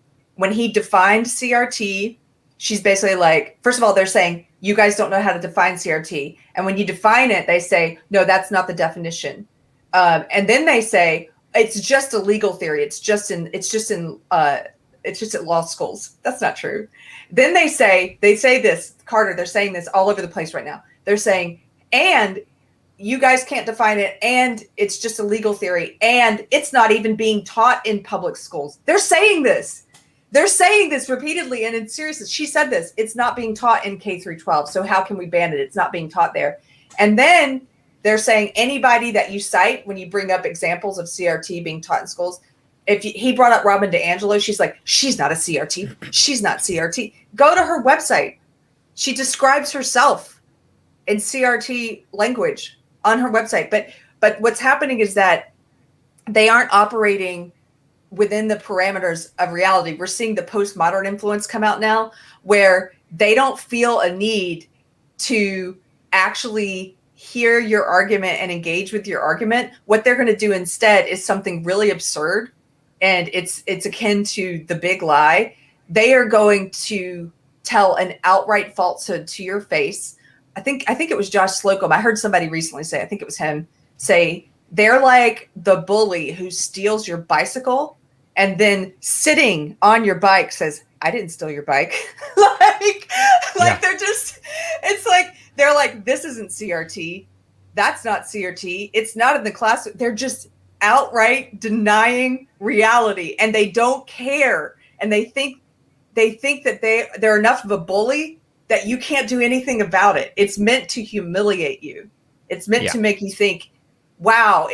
Speaker 2: he defined CRT, she's basically like, first of all, they're saying, you guys don't know how to define CRT. And when you define it, they say, no, that's not the definition. And then they say it's just a legal theory. It's just at law schools. That's not true. Then they say this, Carter, they're saying this all over the place right now. They're saying, and you guys can't define it, and it's just a legal theory, and it's not even being taught in public schools. They're saying this. They're saying this repeatedly, and in seriousness, she said this. It's not being taught in K through 12. So how can we ban it? It's not being taught there. And then they're saying anybody that you cite when you bring up examples of CRT being taught in schools, he brought up Robin DiAngelo, she's like, she's not a CRT. She's not CRT. Go to her website. She describes herself in CRT language on her website. But what's happening is that they aren't operating within the parameters of reality. We're seeing the postmodern influence come out now, where they don't feel a need to actually hear your argument and engage with your argument. What they're going to do instead is something really absurd, and it's akin to the big lie. They are going to tell an outright falsehood to your face. I think it was Josh Slocum. I heard somebody recently say, I think it was him, say, they're like the bully who steals your bicycle and then sitting on your bike says, I didn't steal your bike. They're just, it's like, they're like, this isn't CRT. That's not CRT. It's not in the class. They're just outright denying reality, and they don't care. And they think that they're enough of a bully that you can't do anything about it. It's meant to humiliate you. It's meant to make you think, wow,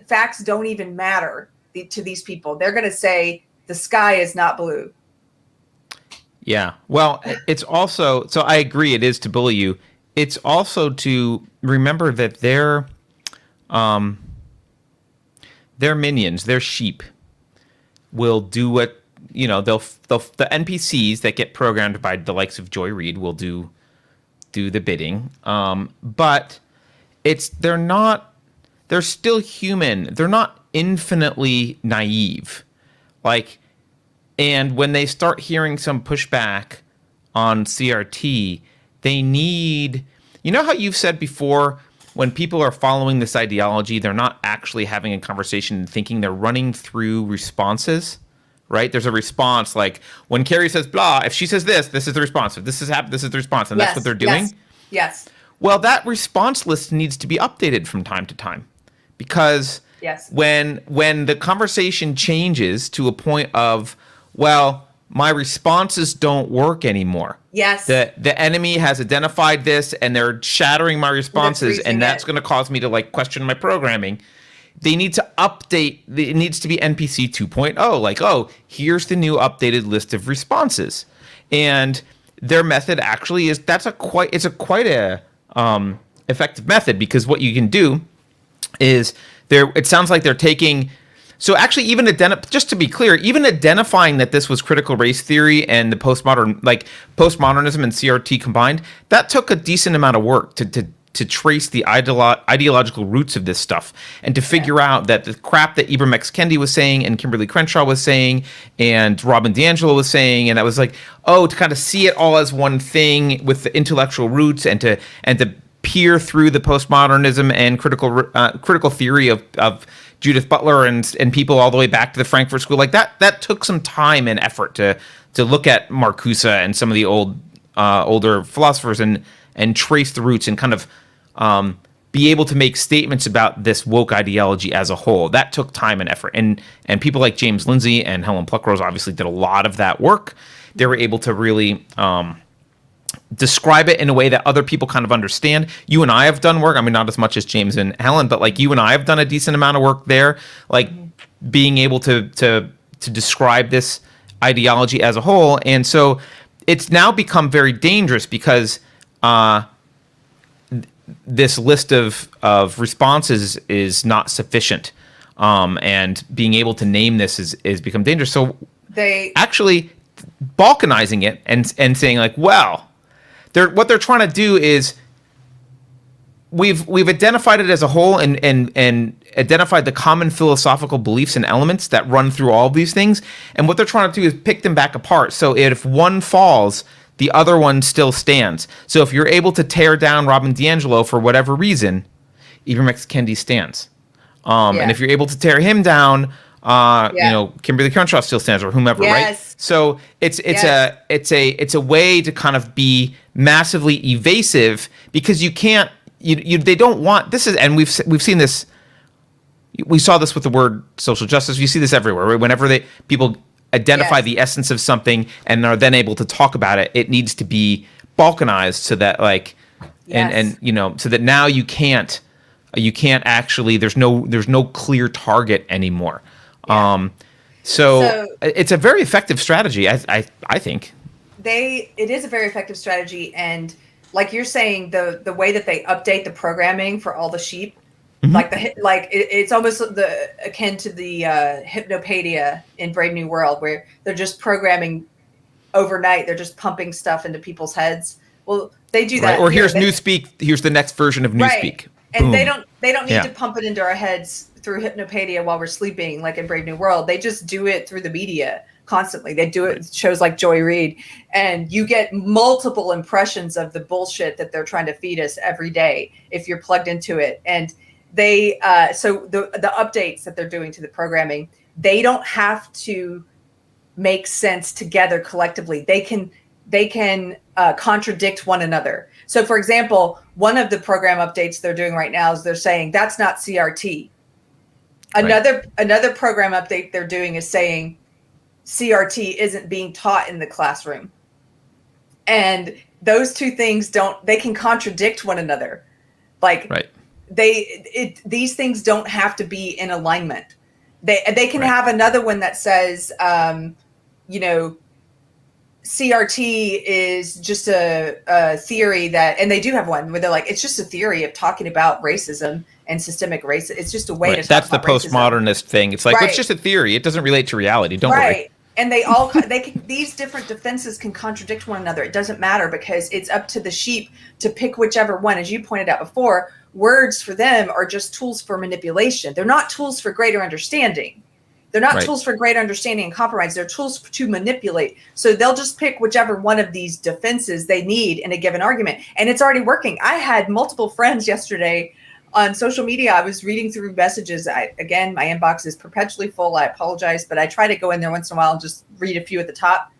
Speaker 2: facts don't even matter to these people. They're going to say the sky is not blue.
Speaker 3: Yeah. Well, it's also, so I agree it is to bully you. It's also to remember that they're minions, their sheep will do what, they'll the NPCs that get programmed by the likes of Joy Reid will do the bidding. But they're still human. They're not infinitely naive. And when they start hearing some pushback on CRT, they need, how you've said before, when people are following this ideology, they're not actually having a conversation and thinking, they're running through responses, right? There's a response, like when Keri says blah, if she says this is the response. If this has happened, this is the response. And that's what they're doing.
Speaker 2: Yes.
Speaker 3: Well, that response list needs to be updated from time to time, because when the conversation changes to a point of, well, my responses don't work anymore.
Speaker 2: Yes.
Speaker 3: The enemy has identified this and they're shattering my responses, and that's going to cause me to question my programming. They need to update. It needs to be NPC 2.0. Here's the new updated list of responses. And their method actually is, quite a effective method, because what you can do is it sounds like they're taking. So actually, even just to be clear, even identifying that this was critical race theory and the postmodernism and CRT combined, that took a decent amount of work to trace the ideological roots of this stuff, and to figure out that the crap that Ibram X. Kendi was saying and Kimberly Crenshaw was saying and Robin DiAngelo was saying, and that was to kind of see it all as one thing with the intellectual roots, and to peer through the postmodernism and critical theory of Judith Butler and people all the way back to the Frankfurt School. That took some time and effort to look at Marcuse and some of the older philosophers and trace the roots and kind of be able to make statements about this woke ideology as a whole. That took time and effort. And people like James Lindsay and Helen Pluckrose obviously did a lot of that work. They were able to really describe it in a way that other people kind of understand. You and I have done work. I mean, not as much as James and Helen, but you and I have done a decent amount of work there, being able to describe this ideology as a whole. And so it's now become very dangerous, because this list of responses is not sufficient. And being able to name this is become dangerous. So they actually balkanizing it and saying what they're trying to do is we've identified it as a whole and identified the common philosophical beliefs and elements that run through all of these things. And what they're trying to do is pick them back apart. So if one falls, the other one still stands. So if you're able to tear down Robin DiAngelo for whatever reason, Ibram X. Kendi stands. And if you're able to tear him down, Kimberly Crenshaw still stands, or whomever, right? So it's a way to kind of be massively evasive, because you can't. They don't want this is, and we've seen this. We saw this with the word social justice. You see this everywhere. Right? Whenever people identify the essence of something and are then able to talk about it, it needs to be balkanized so that so that now you can't actually. There's no clear target anymore. So it's a very effective strategy, I think.
Speaker 2: It is a very effective strategy, and like you're saying, the way that they update the programming for all the sheep, it's almost akin to the Hypnopedia in Brave New World, where they're just programming overnight. They're just pumping stuff into people's heads. Well, they do that.
Speaker 3: Right. Or here's Newspeak. Here's the next version of Newspeak.
Speaker 2: Right. And they don't need to pump it into our heads through Hypnopedia while we're sleeping, like in Brave New World. They just do it through the media constantly. They do it in shows like Joy Reid, and you get multiple impressions of the bullshit that they're trying to feed us every day if you're plugged into it. And they so the updates that they're doing to the programming they don't have to make sense together collectively. They can contradict one another. So, for example, one of the program updates they're doing right now is they're saying that's not CRT. Another program update they're doing is saying CRT isn't being taught in the classroom. And those two things they can contradict one another. Like these things don't have to be in alignment. They can have another one that says, CRT is just a theory that, and they do have one where they're like, it's just a theory of talking about racism and systemic racism. It's just a way to talk
Speaker 3: That's
Speaker 2: about
Speaker 3: the postmodernist thing. It's like, it's just a theory. It doesn't relate to reality. Don't worry.
Speaker 2: And these different defenses can contradict one another. It doesn't matter because it's up to the sheep to pick whichever one. As you pointed out before, words for them are just tools for manipulation. They're not tools for greater understanding. They're not tools for greater understanding and compromise. They're tools to manipulate. So they'll just pick whichever one of these defenses they need in a given argument. And it's already working. I had multiple friends yesterday on social media. I was reading through messages. Again, my inbox is perpetually full. I apologize, but I try to go in there once in a while and just read a few at the top.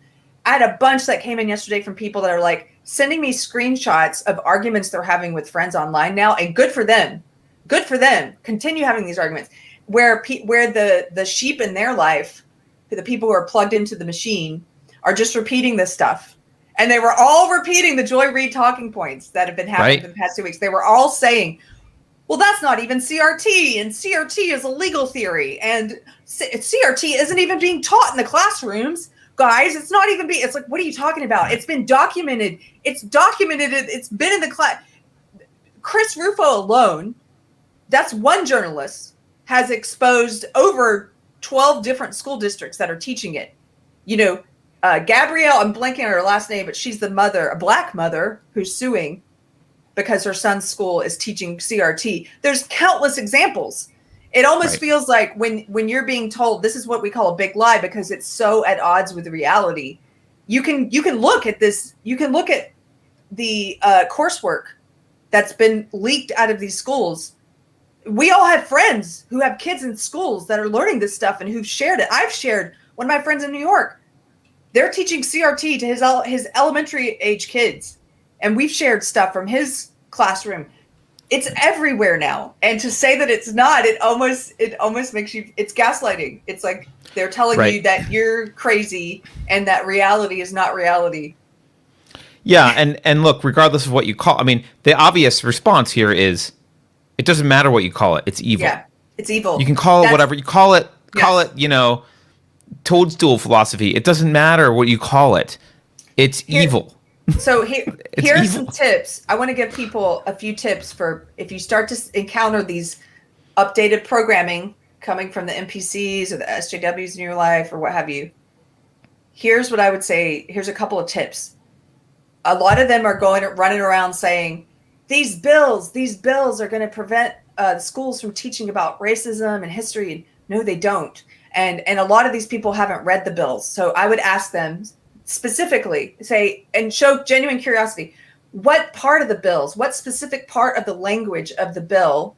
Speaker 2: I had a bunch that came in yesterday from people that are like sending me screenshots of arguments they're having with friends online now. And good for them. Good for them. Continue having these arguments. Where the sheep in their life, the people who are plugged into the machine, are just repeating this stuff. And they were all repeating the Joy Reid talking points that have been happening for the past 2 weeks. They were all saying, well, that's not even CRT, and CRT is a legal theory, and CRT isn't even being taught in the classrooms. Guys, it's not even it's like, what are you talking about? It's been documented. It's documented. It's been in the class. Chris Rufo alone, that's one journalist, has exposed over 12 different school districts that are teaching it. Gabrielle, I'm blanking on her last name, but she's the mother, a black mother who's suing because her son's school is teaching CRT. There's countless examples. It almost feels like when you're being told this is what we call a big lie because it's so at odds with reality, you can look at this, you can look at the coursework that's been leaked out of these schools. We all have friends who have kids in schools that are learning this stuff and who've shared it. I've shared one of my friends in New York. They're teaching CRT to his elementary age kids. And we've shared stuff from his classroom. It's everywhere now. And to say that it's not, it almost makes you, it's gaslighting. It's like they're telling you that you're crazy and that reality is not reality.
Speaker 3: Yeah. And look, regardless of what you call, I mean, the obvious response here is, it doesn't matter what you call it. It's evil.
Speaker 2: Yeah, it's evil.
Speaker 3: You can call it whatever you call it. Call it, toadstool philosophy. It doesn't matter what you call it. It's evil.
Speaker 2: So here's some tips. I want to give people a few tips for if you start to encounter these updated programming coming from the NPCs or the SJWs in your life or what have you. Here's what I would say. Here's a couple of tips. A lot of them are running around saying, these bills are going to prevent schools from teaching about racism and history. No, they don't. And a lot of these people haven't read the bills. So I would ask them specifically, say, and show genuine curiosity. What part of the bills, what specific part of the language of the bill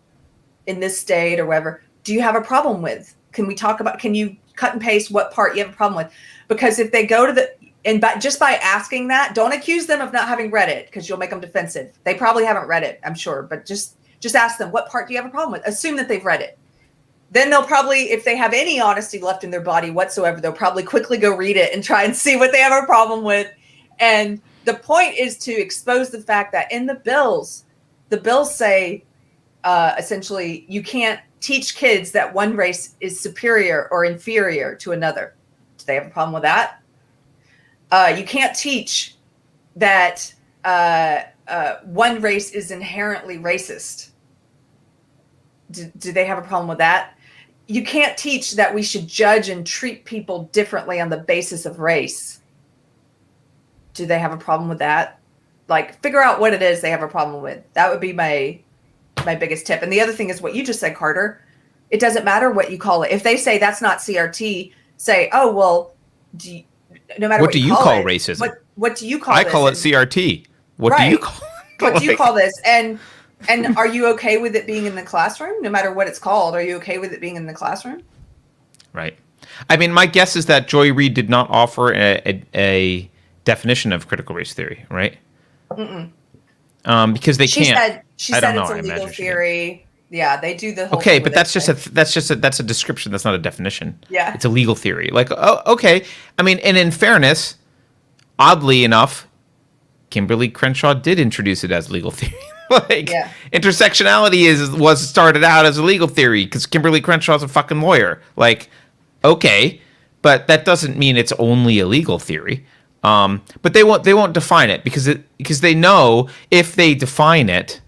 Speaker 2: in this state or whatever, do you have a problem with? Can you cut and paste what part you have a problem with? Because if they go to just by asking that, don't accuse them of not having read it because you'll make them defensive. They probably haven't read it, I'm sure, but just ask them, what part do you have a problem with? Assume that they've read it. Then they'll probably, if they have any honesty left in their body whatsoever, they'll probably quickly go read it and try and see what they have a problem with. And the point is to expose the fact that in the bills say, essentially, you can't teach kids that one race is superior or inferior to another. Do they have a problem with that? You can't teach that one race is inherently racist. Do they have a problem with that? You can't teach that we should judge and treat people differently on the basis of race. Do they have a problem with that? Like, figure out what it is they have a problem with. That would be my biggest tip. And the other thing is what you just said, Carter. It doesn't matter what you call it. If they say that's not CRT, say, oh, well, no matter what
Speaker 3: do you call racism?
Speaker 2: What do you call
Speaker 3: it?
Speaker 2: this?
Speaker 3: I call it CRT. What do you call it?
Speaker 2: What do you call this? And are you okay with it being in the classroom? No matter what it's called, are you okay with it being in the classroom?
Speaker 3: Right. I mean, my guess is that Joy Reid did not offer a definition of critical race theory, right? Because they can't.
Speaker 2: She
Speaker 3: I
Speaker 2: said
Speaker 3: don't know.
Speaker 2: it's a
Speaker 3: I
Speaker 2: legal
Speaker 3: imagine she did.
Speaker 2: theory. Yeah, they do the whole
Speaker 3: Okay,
Speaker 2: thing
Speaker 3: but
Speaker 2: with
Speaker 3: that's a description. That's not a definition.
Speaker 2: Yeah.
Speaker 3: It's a legal theory. Like, oh, okay. I mean, and in fairness, oddly enough, Kimberly Crenshaw did introduce it as legal theory. Like,
Speaker 2: Yeah.
Speaker 3: intersectionality was started out as a legal theory because Kimberly Crenshaw's a fucking lawyer. Like, okay, but that doesn't mean it's only a legal theory. But they won't define it because they know if they define it.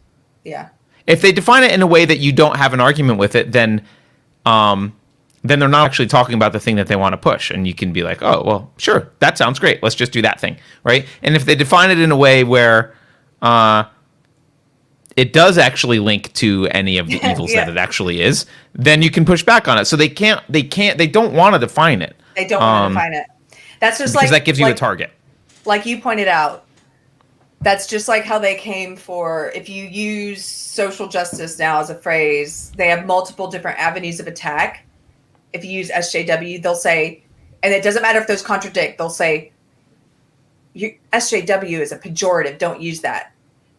Speaker 2: Yeah.
Speaker 3: If they define it in a way that you don't have an argument with it, then they're not actually talking about the thing that they want to push. And you can be like, oh, well, sure, that sounds great. Let's just do that thing, right? And if they define it in a way where it does actually link to any of the evils that it actually is, then you can push back on it. So they don't want to define it.
Speaker 2: They don't want to define it. That's just
Speaker 3: because
Speaker 2: like
Speaker 3: that gives you a target.
Speaker 2: Like you pointed out, that's just like how they came for, if you use social justice now as a phrase, they have multiple different avenues of attack. If you use SJW, they'll say, and it doesn't matter if those contradict, they'll say, SJW is a pejorative, don't use that.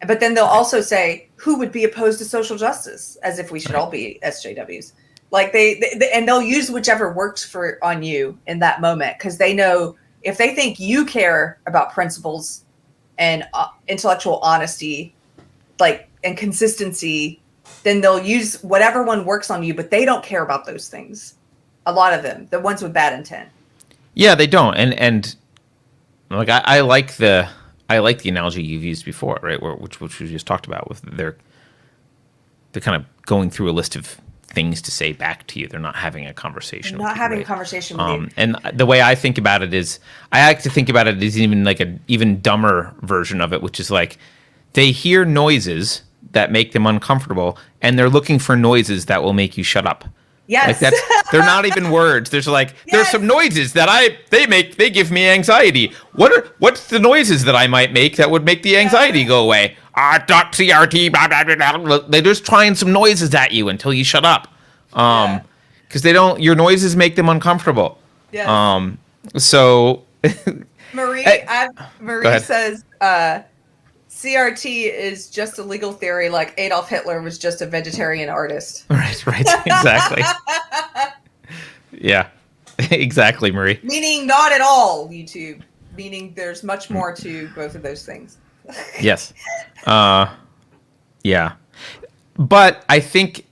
Speaker 2: But then they'll also say, who would be opposed to social justice? As if we should all be SJWs. Like and they'll use whichever works on you in that moment, because they know if they think you care about principles and intellectual honesty, and consistency, then they'll use whatever one works on you, but they don't care about those things. A lot of them, the ones with bad intent. Yeah,
Speaker 3: they don't. And like, I like the analogy you've used before, right? Which we just talked about with they're kind of going through a list of things to say back to you. They're not having a conversation.
Speaker 2: Not having a conversation with you.
Speaker 3: And the way I think about it is, I like to think about it as even like an even dumber version of it, which is like they hear noises that make them uncomfortable, and they're looking for noises that will make you shut up.
Speaker 2: Yes.
Speaker 3: Like they're not even words. There's like, there's some noises that they give me anxiety. What's the noises that I might make that would make the anxiety go away? CRT, blah, blah, blah, blah. They're just trying some noises at you until you shut up. Because your noises make them uncomfortable.
Speaker 2: Yes.
Speaker 3: So
Speaker 2: Marie says, CRT is just a legal theory, like Adolf Hitler was just a vegetarian artist.
Speaker 3: Right, exactly. Yeah, exactly, Marie.
Speaker 2: Meaning not at all, YouTube. Meaning there's much more to both of those things.
Speaker 3: Yes. Yeah. But I think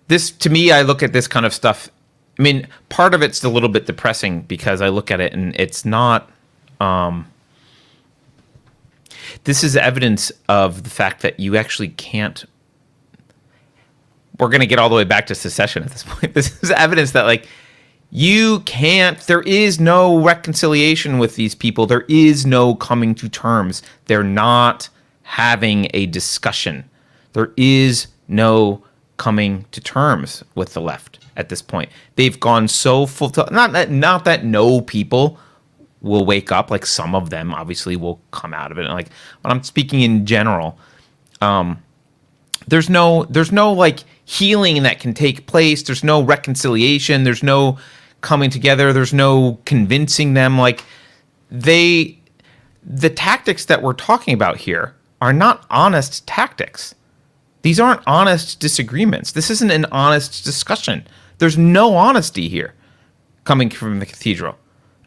Speaker 3: this, to me, I look at this kind of stuff. I mean, part of it's a little bit depressing because I look at it and it's not... this is evidence of the fact that you actually can't... We're going to get all the way back to secession at this point. This is evidence that, like, you can't... There is no reconciliation with these people. There is no coming to terms. They're not having a discussion. There is no coming to terms with the left at this point. They've gone so full... Not that no people will wake up, like some of them obviously will come out of it. And like, when I'm speaking in general, there's no like healing that can take place. There's no reconciliation. There's no coming together. There's no convincing them. Like the tactics that we're talking about here are not honest tactics. These aren't honest disagreements. This isn't an honest discussion. There's no honesty here coming from the cathedral.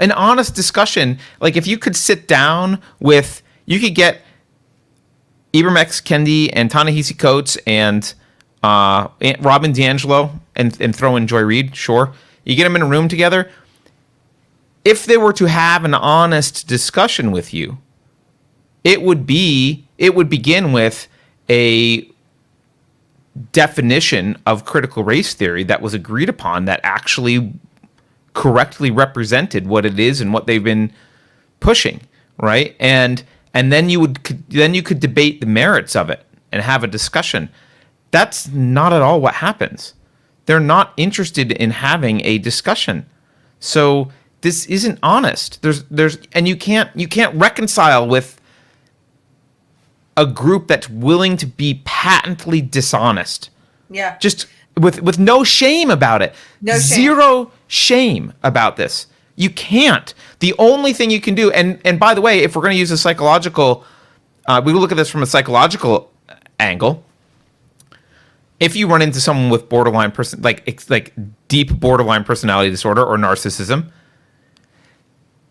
Speaker 3: An honest discussion, like if you could sit down with, you could get Ibram X. Kendi and Ta-Nehisi Coates and Robin DiAngelo and throw in Joy Reid, sure. You get them in a room together. If they were to have an honest discussion with you, it would begin with a definition of critical race theory that was agreed upon that actually correctly represented what it is and what they've been pushing, right? And then you could debate the merits of it and have a discussion. That's not at all what happens. They're not interested in having a discussion. So this isn't honest. And you can't reconcile with a group that's willing to be patently dishonest.
Speaker 2: Yeah.
Speaker 3: Just with no shame about it.
Speaker 2: No shame.
Speaker 3: shame about this. You can't. The only thing you can do, and by the way, if we're going to use a psychological, we will look at this from a psychological angle. If you run into someone with borderline like deep borderline personality disorder or narcissism,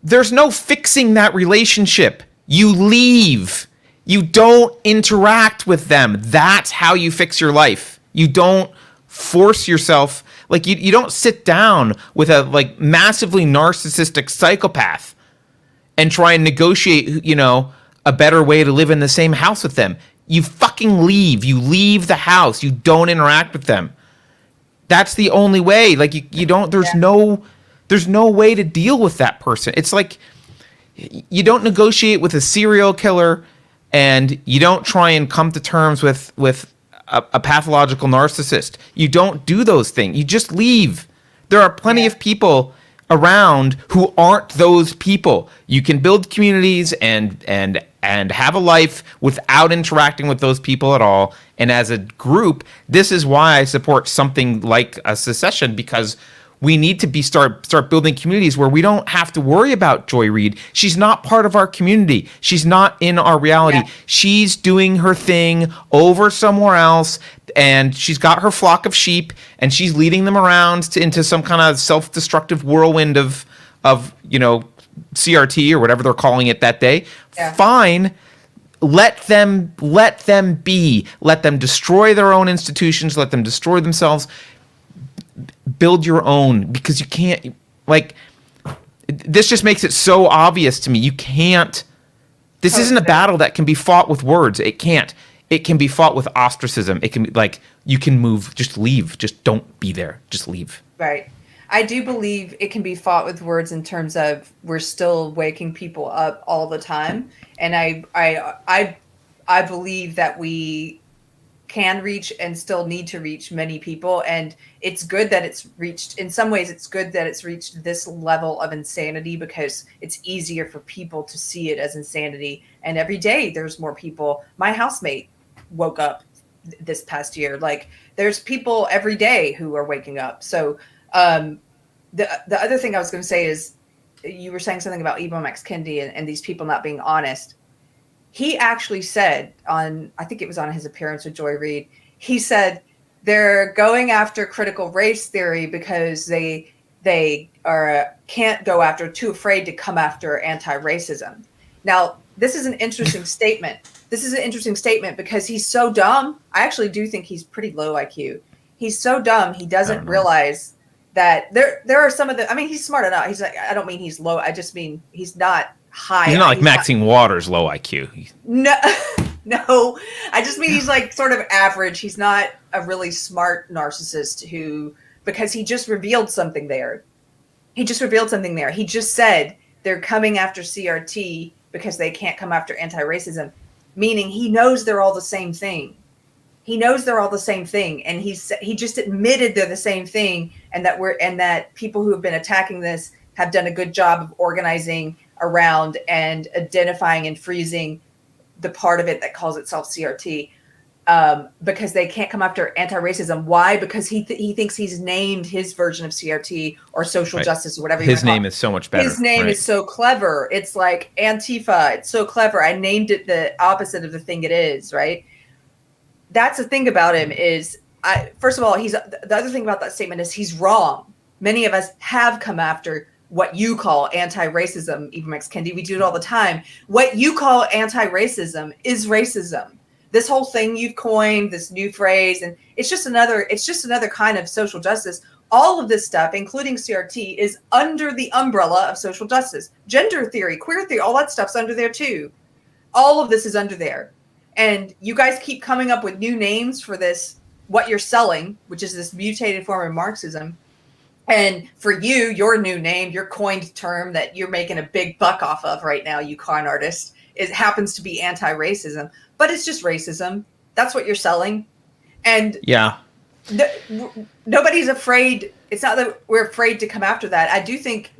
Speaker 3: there's no fixing that relationship. You leave. You don't interact with them. That's how you fix your life. You don't force yourself. Like you don't sit down with a like massively narcissistic psychopath and try and negotiate, a better way to live in the same house with them. You fucking leave. You leave the house. You don't interact with them. That's the only way. Like you don't. There's no way to deal with that person. It's like you don't negotiate with a serial killer, and you don't try and come to terms with a pathological narcissist. You don't do those things. You just leave. There are plenty of people around who aren't those people. You can build communities and have a life without interacting with those people at all. And as a group, this is why I support something like a secession, because we need to start building communities where we don't have to worry about Joy Reid. She's not part of our community. She's not in our reality. Yeah. She's doing her thing over somewhere else, and she's got her flock of sheep, and she's leading them around into some kind of self-destructive whirlwind of CRT or whatever they're calling it that day. Yeah. Fine. Let them be. Let them destroy their own institutions. Let them destroy themselves. Build your own, because you can't, this just makes it so obvious to me. You can't, this isn't a battle that can be fought with words. It can't. It can be fought with ostracism. It can be you can move, just leave, just don't be there, just leave.
Speaker 2: Right. I do believe it can be fought with words in terms of we're still waking people up all the time. And I believe that we can reach and still need to reach many people, and it's good that it's reached, in some ways it's good that it's reached this level of insanity, because it's easier for people to see it as insanity. And every day there's more people. My housemate woke up this past year. There's people every day who are waking up. So the other thing I was going to say is, you were saying something about Ibram X. Kendi and these people not being honest. He actually said I think it was on his appearance with Joy Reid, he said they're going after critical race theory because they can't go after, too afraid to come after anti-racism. Now, this is an interesting statement. This is an interesting statement because he's so dumb. I actually do think he's pretty low IQ. He's so dumb, he doesn't realize that there are some of the, he's smart enough. He's I don't mean he's low. I just mean he's not high.
Speaker 3: He's not like Maxine Waters low IQ.
Speaker 2: No, I just mean he's sort of average. He's not a really smart narcissist because he just revealed something there. He just said they're coming after CRT because they can't come after anti-racism, meaning he knows they're all the same thing. And he just admitted they're the same thing, and that people who have been attacking this have done a good job of organizing around and identifying and freezing the part of it that calls itself CRT, because they can't come after anti-racism. Why? Because he thinks he's named his version of CRT or social justice or whatever.
Speaker 3: His name is so much better.
Speaker 2: His name is so clever. It's like Antifa. It's so clever. I named it the opposite of the thing it is, right? That's the thing about him is, first of all, the other thing about that statement is he's wrong. Many of us have come after what you call anti-racism, Ibram X. Kendi. We do it all the time. What you call anti-racism is racism. This whole thing you've coined, this new phrase, and it's just another kind of social justice. All of this stuff, including CRT, is under the umbrella of social justice. Gender theory, queer theory, all that stuff's under there too. All of this is under there. And you guys keep coming up with new names for this, what you're selling, which is this mutated form of Marxism. And for you, your new name, your coined term that you're making a big buck off of right now, you con artist, it happens to be anti-racism, but it's just racism. That's what you're selling. And
Speaker 3: yeah,
Speaker 2: nobody's afraid. It's not that we're afraid to come after that. I do think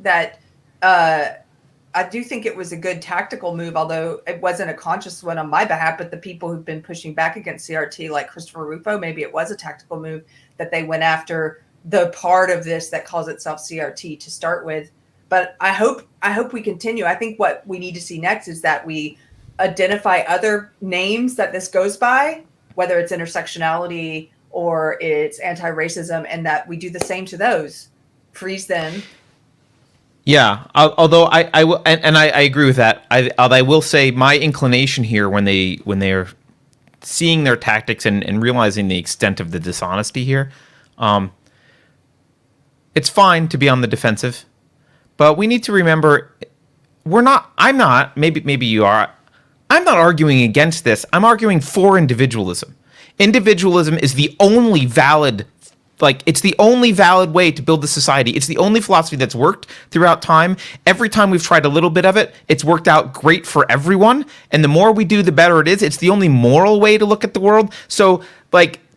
Speaker 2: it was a good tactical move, although it wasn't a conscious one on my behalf. But the people who've been pushing back against CRT, like Christopher Rufo, maybe it was a tactical move that they went after the part of this that calls itself CRT to start with. But I hope we continue. I think what we need to see next is that we identify other names that this goes by, whether it's intersectionality or it's anti-racism, and that we do the same to those, freeze them.
Speaker 3: Yeah, although I will, and I agree with that. I will say my inclination here when they're seeing their tactics and realizing the extent of the dishonesty here, it's fine to be on the defensive, but we need to remember maybe you are. I'm not arguing against this. I'm arguing for individualism. Individualism is the only valid, it's the only valid way to build the society. It's the only philosophy that's worked throughout time. Every time we've tried a little bit of it, it's worked out great for everyone. And the more we do, the better it is. It's the only moral way to look at the world. So,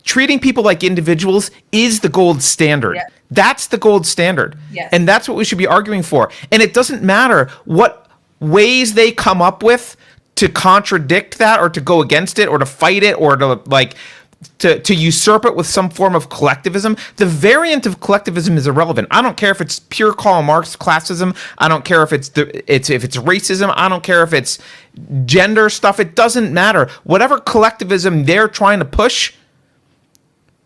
Speaker 3: treating people like individuals is the gold standard. Yeah. That's the gold standard.
Speaker 2: Yes.
Speaker 3: And that's what we should be arguing for. And it doesn't matter what ways they come up with to contradict that or to go against it or to fight it or to usurp it with some form of collectivism. The variant of collectivism is irrelevant. I don't care if it's pure Karl Marx classism. I don't care if it's racism. I don't care if it's gender stuff. It doesn't matter. Whatever collectivism they're trying to push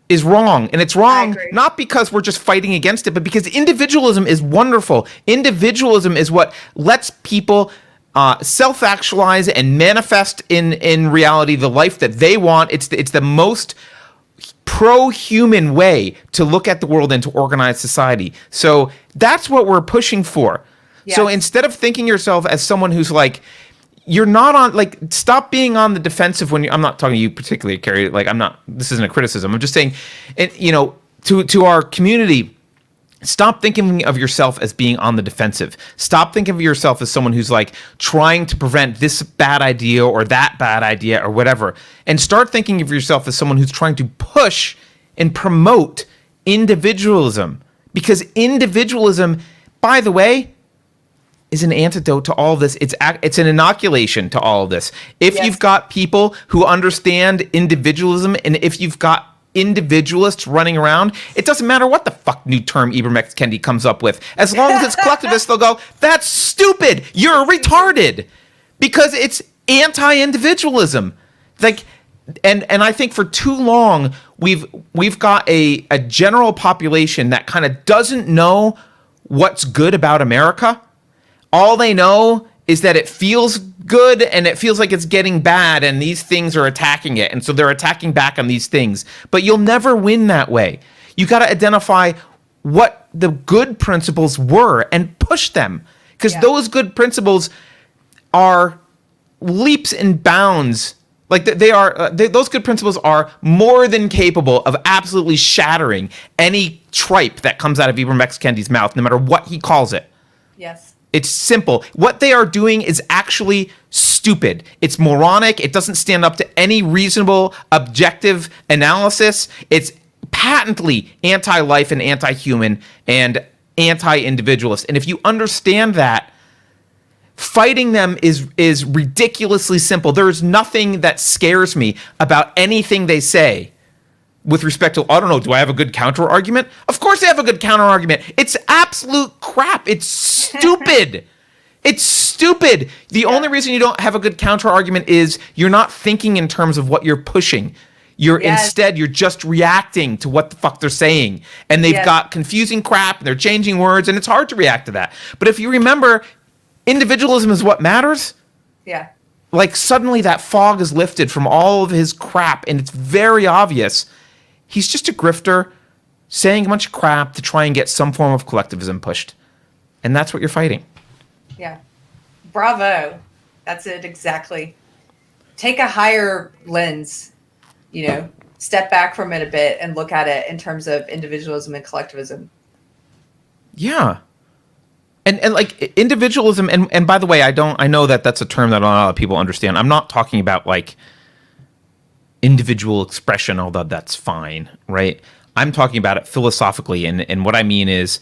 Speaker 3: is wrong. And it's wrong not because we're just fighting against it, but because individualism is wonderful. Individualism is what lets people self-actualize and manifest in reality the life that they want. It's the most pro-human way to look at the world and to organize society. So that's what we're pushing for. Yes. So instead of thinking yourself as someone who's you're not on, stop being on the defensive when I'm not talking to you particularly, Keri. This isn't a criticism. I'm just saying, to our community, stop thinking of yourself as being on the defensive. Stop thinking of yourself as someone who's trying to prevent this bad idea or that bad idea or whatever. And start thinking of yourself as someone who's trying to push and promote individualism. Because individualism, by the way, is an antidote to all of this. It's an inoculation to all of this. If you've got people who understand individualism, and if you've got individualists running around, it doesn't matter what the fuck new term Ibram X. Kendi comes up with. As long as it's collectivist, they'll go, that's stupid. You're retarded. Because it's anti-individualism. And I think for too long, we've got a general population that kind of doesn't know what's good about America. All they know is that it feels good and it feels like it's getting bad and these things are attacking it. And so they're attacking back on these things. But you'll never win that way. You got to identify what the good principles were and push them. Because those good principles are leaps and bounds. Those good principles are more than capable of absolutely shattering any tripe that comes out of Ibram X. Kendi's mouth, no matter what he calls it.
Speaker 2: Yes.
Speaker 3: It's simple. What they are doing is actually stupid. It's moronic. It doesn't stand up to any reasonable, objective analysis. It's patently anti-life and anti-human and anti-individualist. And if you understand that, fighting them is ridiculously simple. There is nothing that scares me about anything they say. With respect to, I don't know, do I have a good counter argument? Of course I have a good counter argument. It's absolute crap. It's stupid. It's stupid. The only reason you don't have a good counter argument is you're not thinking in terms of what you're pushing. Instead, you're just reacting to what the fuck they're saying. And they've got confusing crap and they're changing words and it's hard to react to that. But if you remember, individualism is what matters.
Speaker 2: Yeah.
Speaker 3: Suddenly that fog is lifted from all of his crap and it's very obvious. He's just a grifter saying a bunch of crap to try and get some form of collectivism pushed. And that's what you're fighting.
Speaker 2: Yeah. Bravo. That's it exactly. Take a higher lens, step back from it a bit and look at it in terms of individualism and collectivism.
Speaker 3: Yeah. And individualism, and by the way, I know that that's a term that a lot of people understand. I'm not talking about individual expression, although that's fine, right? I'm talking about it philosophically, and what I mean is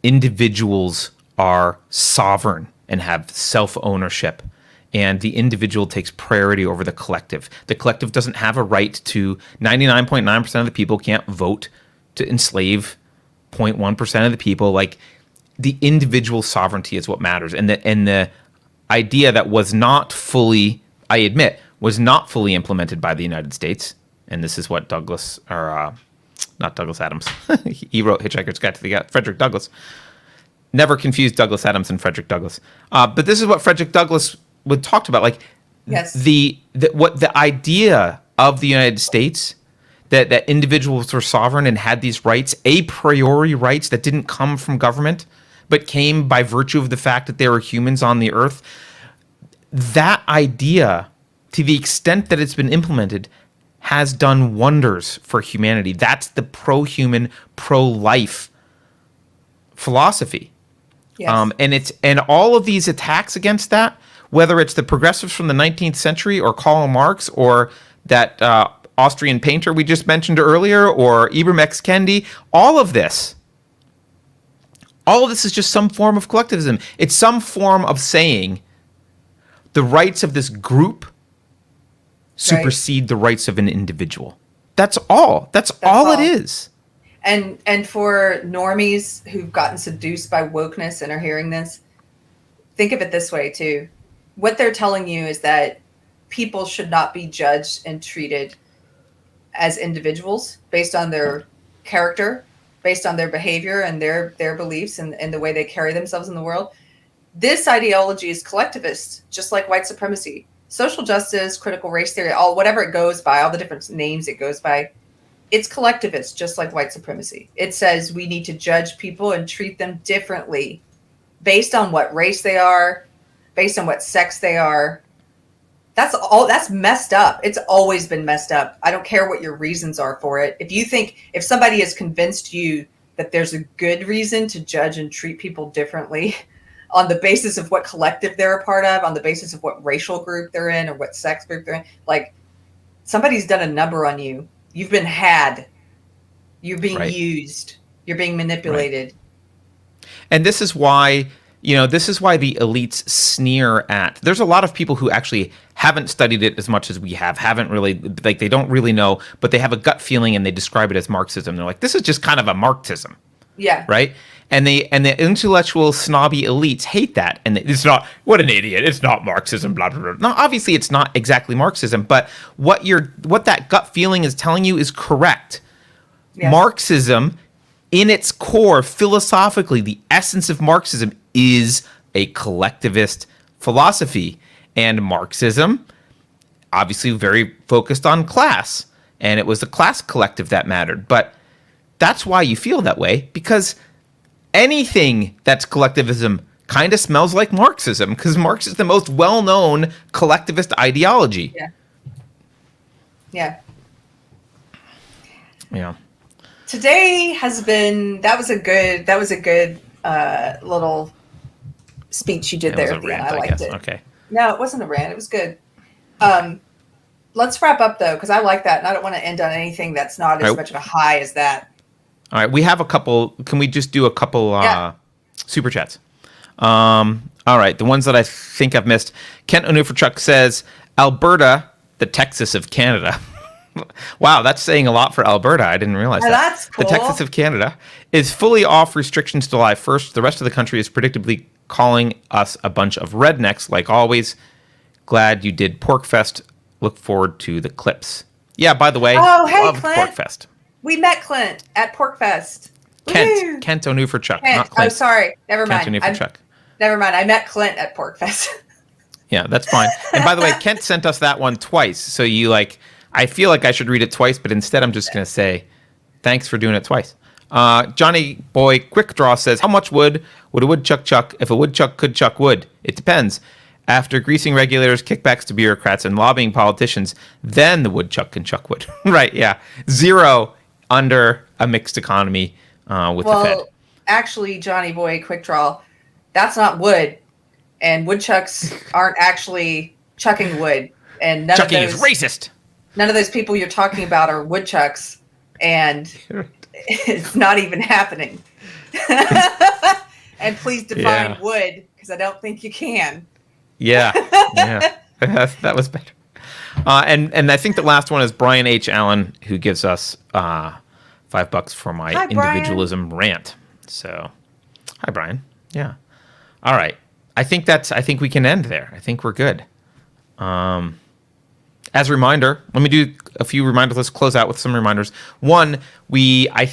Speaker 3: individuals are sovereign and have self-ownership, and the individual takes priority over the collective. The collective doesn't have a right to, 99.9% of the people can't vote to enslave 0.1% of the people. Like, the individual sovereignty is what matters. And the idea that was not fully, I admit, was not fully implemented by the United States. And this is what Douglas, or not Douglas Adams, he wrote Hitchhiker's Guide to the Galaxy, Frederick Douglass. Never confuse Douglas Adams and Frederick Douglass. But this is what Frederick Douglass would talked about. Like,
Speaker 2: Yes.
Speaker 3: the idea of the United States, that individuals were sovereign and had these rights, a priori rights that didn't come from government, but came by virtue of the fact that there were humans on the earth. That idea, to the extent that it's been implemented, has done wonders for humanity. That's the pro-human, pro-life philosophy.
Speaker 2: Yes.
Speaker 3: And all of these attacks against that, whether it's the progressives from the 19th century or Karl Marx or that Austrian painter we just mentioned earlier or Ibram X. Kendi, all of this is just some form of collectivism. It's some form of saying the rights of this group supersede the rights of an individual. That's all. That's all it is.
Speaker 2: And for normies who've gotten seduced by wokeness and are hearing this, think of it this way too. What they're telling you is that people should not be judged and treated as individuals based on their character, based on their behavior and their beliefs and the way they carry themselves in the world. This ideology is collectivist, just like white supremacy. Social justice, critical race theory, whatever it goes by, all the different names it goes by, it's collectivist, just like white supremacy. It says we need to judge people and treat them differently based on what race they are, based on what sex they are. That's messed up. It's always been messed up. I don't care what your reasons are for it. If somebody has convinced you that there's a good reason to judge and treat people differently on the basis of what collective they're a part of, on the basis of what racial group they're in or what sex group they're in, like, somebody's done a number on you. You've been had. You're being used. You're being manipulated.
Speaker 3: Right. And this is why the elites sneer at. There's a lot of people who actually haven't studied it as much as we have, haven't really, like, they don't really know, but they have a gut feeling and they describe it as Marxism. They're like, this is just kind of a Marxism.
Speaker 2: Yeah.
Speaker 3: Right? And the intellectual snobby elites hate that. And it's not, what an idiot. It's not Marxism, blah, blah, blah. No, obviously it's not exactly Marxism, but what that gut feeling is telling you is correct. Yes. Marxism, in its core, philosophically, the essence of Marxism is a collectivist philosophy. And Marxism, obviously very focused on class. And it was the class collective that mattered. But that's why you feel that way, because anything that's collectivism kind of smells like Marxism, because Marx is the most well-known collectivist ideology.
Speaker 2: Yeah.
Speaker 3: Today
Speaker 2: has been, that was a good little speech you did there.
Speaker 3: It was a rant, I liked it. Okay.
Speaker 2: No, it wasn't a rant. It was good. Let's wrap up though, because I like that, and I don't want to end on anything that's not as much of a high as that.
Speaker 3: All right, we have a couple. Can we just do a couple super chats? All right, the ones that I think I've missed. Kent Onufrichuk says, Alberta, the Texas of Canada. Wow, that's saying a lot for Alberta. I didn't realize that.
Speaker 2: That's cool.
Speaker 3: The Texas of Canada is fully off restrictions July 1st. The rest of the country is predictably calling us a bunch of rednecks, like always. Glad you did PorcFest. Look forward to the clips. Yeah, by the way,
Speaker 2: love
Speaker 3: Clint. PorcFest.
Speaker 2: We met Clint at PorcFest.
Speaker 3: Kent Onufrichuk, not Clint.
Speaker 2: Oh, sorry. Never mind.
Speaker 3: Kent Onufrichuk.
Speaker 2: Never mind. I met Clint at PorcFest.
Speaker 3: Yeah, that's fine. And by the way, Kent sent us that one twice. So I feel like I should read it twice, but instead I'm just going to say, thanks for doing it twice. Johnny Boy Quick Draw says, how much wood would a woodchuck chuck if a woodchuck could chuck wood? It depends. After greasing regulators, kickbacks to bureaucrats, and lobbying politicians, then the woodchuck can chuck wood. Right, yeah. 0 under a mixed economy with the Fed.
Speaker 2: Well, actually, Johnny Boy Quick Draw, that's not wood. And woodchucks aren't actually chucking wood. And
Speaker 3: chucking is racist.
Speaker 2: None of those people you're talking about are woodchucks. And it's not even happening. And please define wood, because I don't think you can.
Speaker 3: Yeah. That was better. And I think the last one is Brian H. Allen, who gives us $5 for my
Speaker 2: Hi,
Speaker 3: individualism rant. So, hi, Brian. Yeah. All right. I think we can end there. I think we're good. As a reminder, let me do a few reminders. Let's close out with some reminders. One, I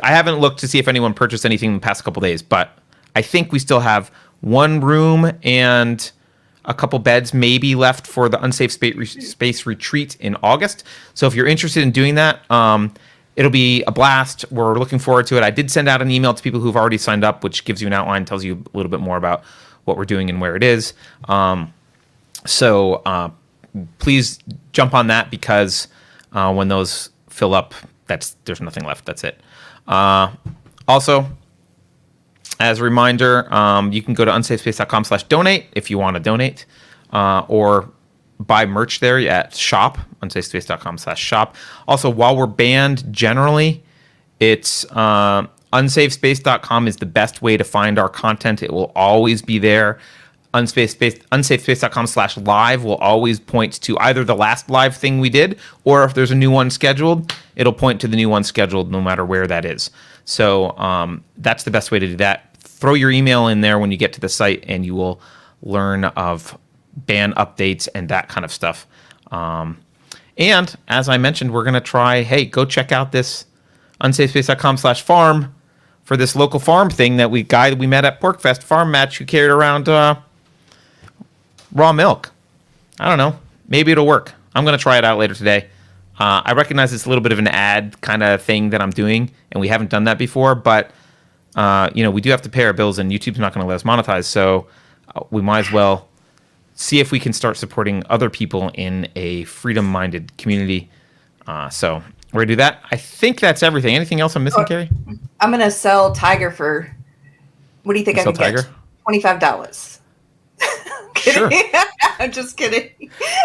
Speaker 3: haven't looked to see if anyone purchased anything in the past couple days, but I think we still have one room and a couple beds maybe left for the Unsafe Space Retreat in August. So if you're interested in doing that, it'll be a blast. We're looking forward to it. I did send out an email to people who've already signed up, which gives you an outline, tells you a little bit more about what we're doing and where it is. So please jump on that, because when those fill up, there's nothing left. That's it. Also, as a reminder, you can go to unsafespace.com/donate if you want to donate, or buy merch there at shop, unsafespace.com/shop. Also, while we're banned generally, it's unsafespace.com is the best way to find our content. It will always be there. Unsafespace.com/live will always point to either the last live thing we did, or if there's a new one scheduled, it'll point to the new one scheduled no matter where that is. So that's the best way to do that. Throw your email in there when you get to the site, and you will learn of ban updates and that kind of stuff. And as I mentioned, we're going to try, go check out this unsafespace.com/farm for this local farm thing that we met at PorcFest farm match who carried around raw milk. I don't know. Maybe it'll work. I'm going to try it out later today. I recognize it's a little bit of an ad kind of thing that I'm doing, and we haven't done that before, but we do have to pay our bills, and YouTube's not going to let us monetize, so we might as well see if we can start supporting other people in a freedom-minded community. So we're going to do that. I think that's everything. Anything else I'm missing, Keri?
Speaker 2: I'm going to sell Tiger for, what do you think I can get? $25.
Speaker 3: Sure.
Speaker 2: I'm just kidding.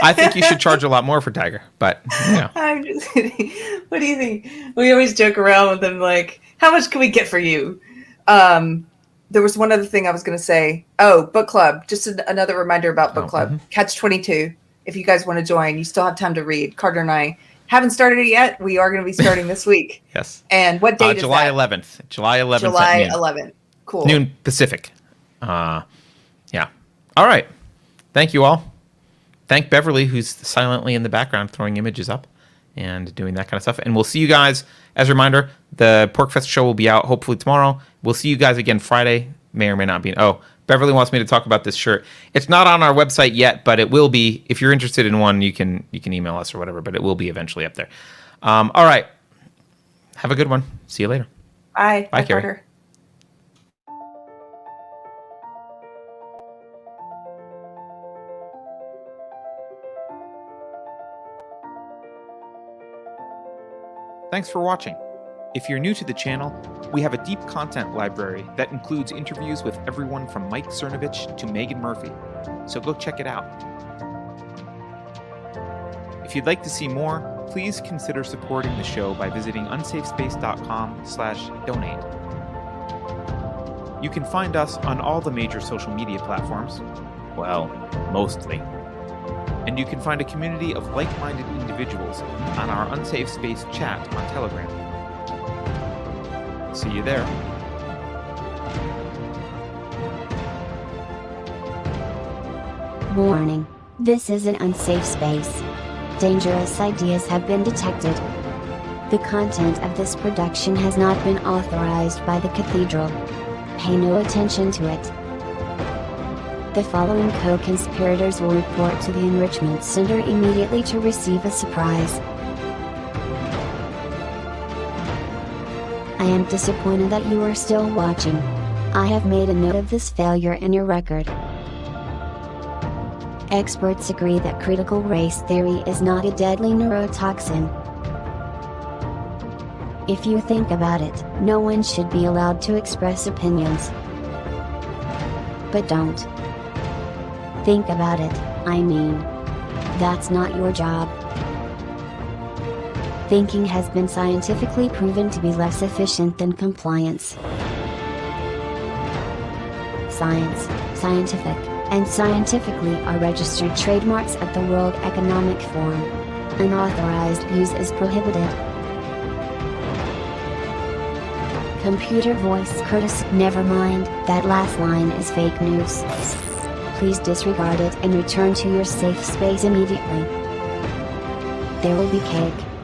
Speaker 3: I think you should charge a lot more for Tiger, but yeah.
Speaker 2: I'm just kidding. What do you think? We always joke around with them like, how much can we get for you? There was one other thing I was going to say. Oh, book club. Just another reminder about book club. Mm-hmm. Catch 22. If you guys want to join, you still have time to read. Carter and I haven't started it yet. We are going to be starting this week.
Speaker 3: Yes.
Speaker 2: And what date is
Speaker 3: July
Speaker 2: that?
Speaker 3: 11th. July 11th.
Speaker 2: July 11th. Cool.
Speaker 3: Noon Pacific. Yeah. All right. Thank you all. Thank Beverly, who's silently in the background throwing images up and doing that kind of stuff. And we'll see you guys. As a reminder, the PorcFest show will be out hopefully tomorrow. We'll see you guys again Friday. May or may not be. Oh, Beverly wants me to talk about this shirt. It's not on our website yet, but it will be. If you're interested in one, you can email us or whatever, but it will be eventually up there. All right. Have a good one. See you later.
Speaker 2: Bye.
Speaker 3: Bye, Keri.
Speaker 2: Carter.
Speaker 3: Thanks for watching. If you're new to the channel, we have a deep content library that includes interviews with everyone from Mike Cernovich to Megan Murphy, so go check it out. If you'd like to see more, please consider supporting the show by visiting unsafespace.com/donate. You can find us on all the major social media platforms, well, mostly. And you can find a community of like-minded individuals on our Unsafe Space chat on Telegram. See you there.
Speaker 4: Warning. This is an unsafe space. Dangerous ideas have been detected. The content of this production has not been authorized by the Cathedral. Pay no attention to it. The following co-conspirators will report to the Enrichment Center immediately to receive a surprise. I am disappointed that you are still watching. I have made a note of this failure in your record. Experts agree that critical race theory is not a deadly neurotoxin. If you think about it, no one should be allowed to express opinions. But don't. Think about it, I mean. That's not your job. Thinking has been scientifically proven to be less efficient than compliance. Science, scientific, and scientifically are registered trademarks of the World Economic Forum. Unauthorized use is prohibited. Computer voice Curtis. Never mind, that last line is fake news. Please disregard it and return to your safe space immediately. There will be cake.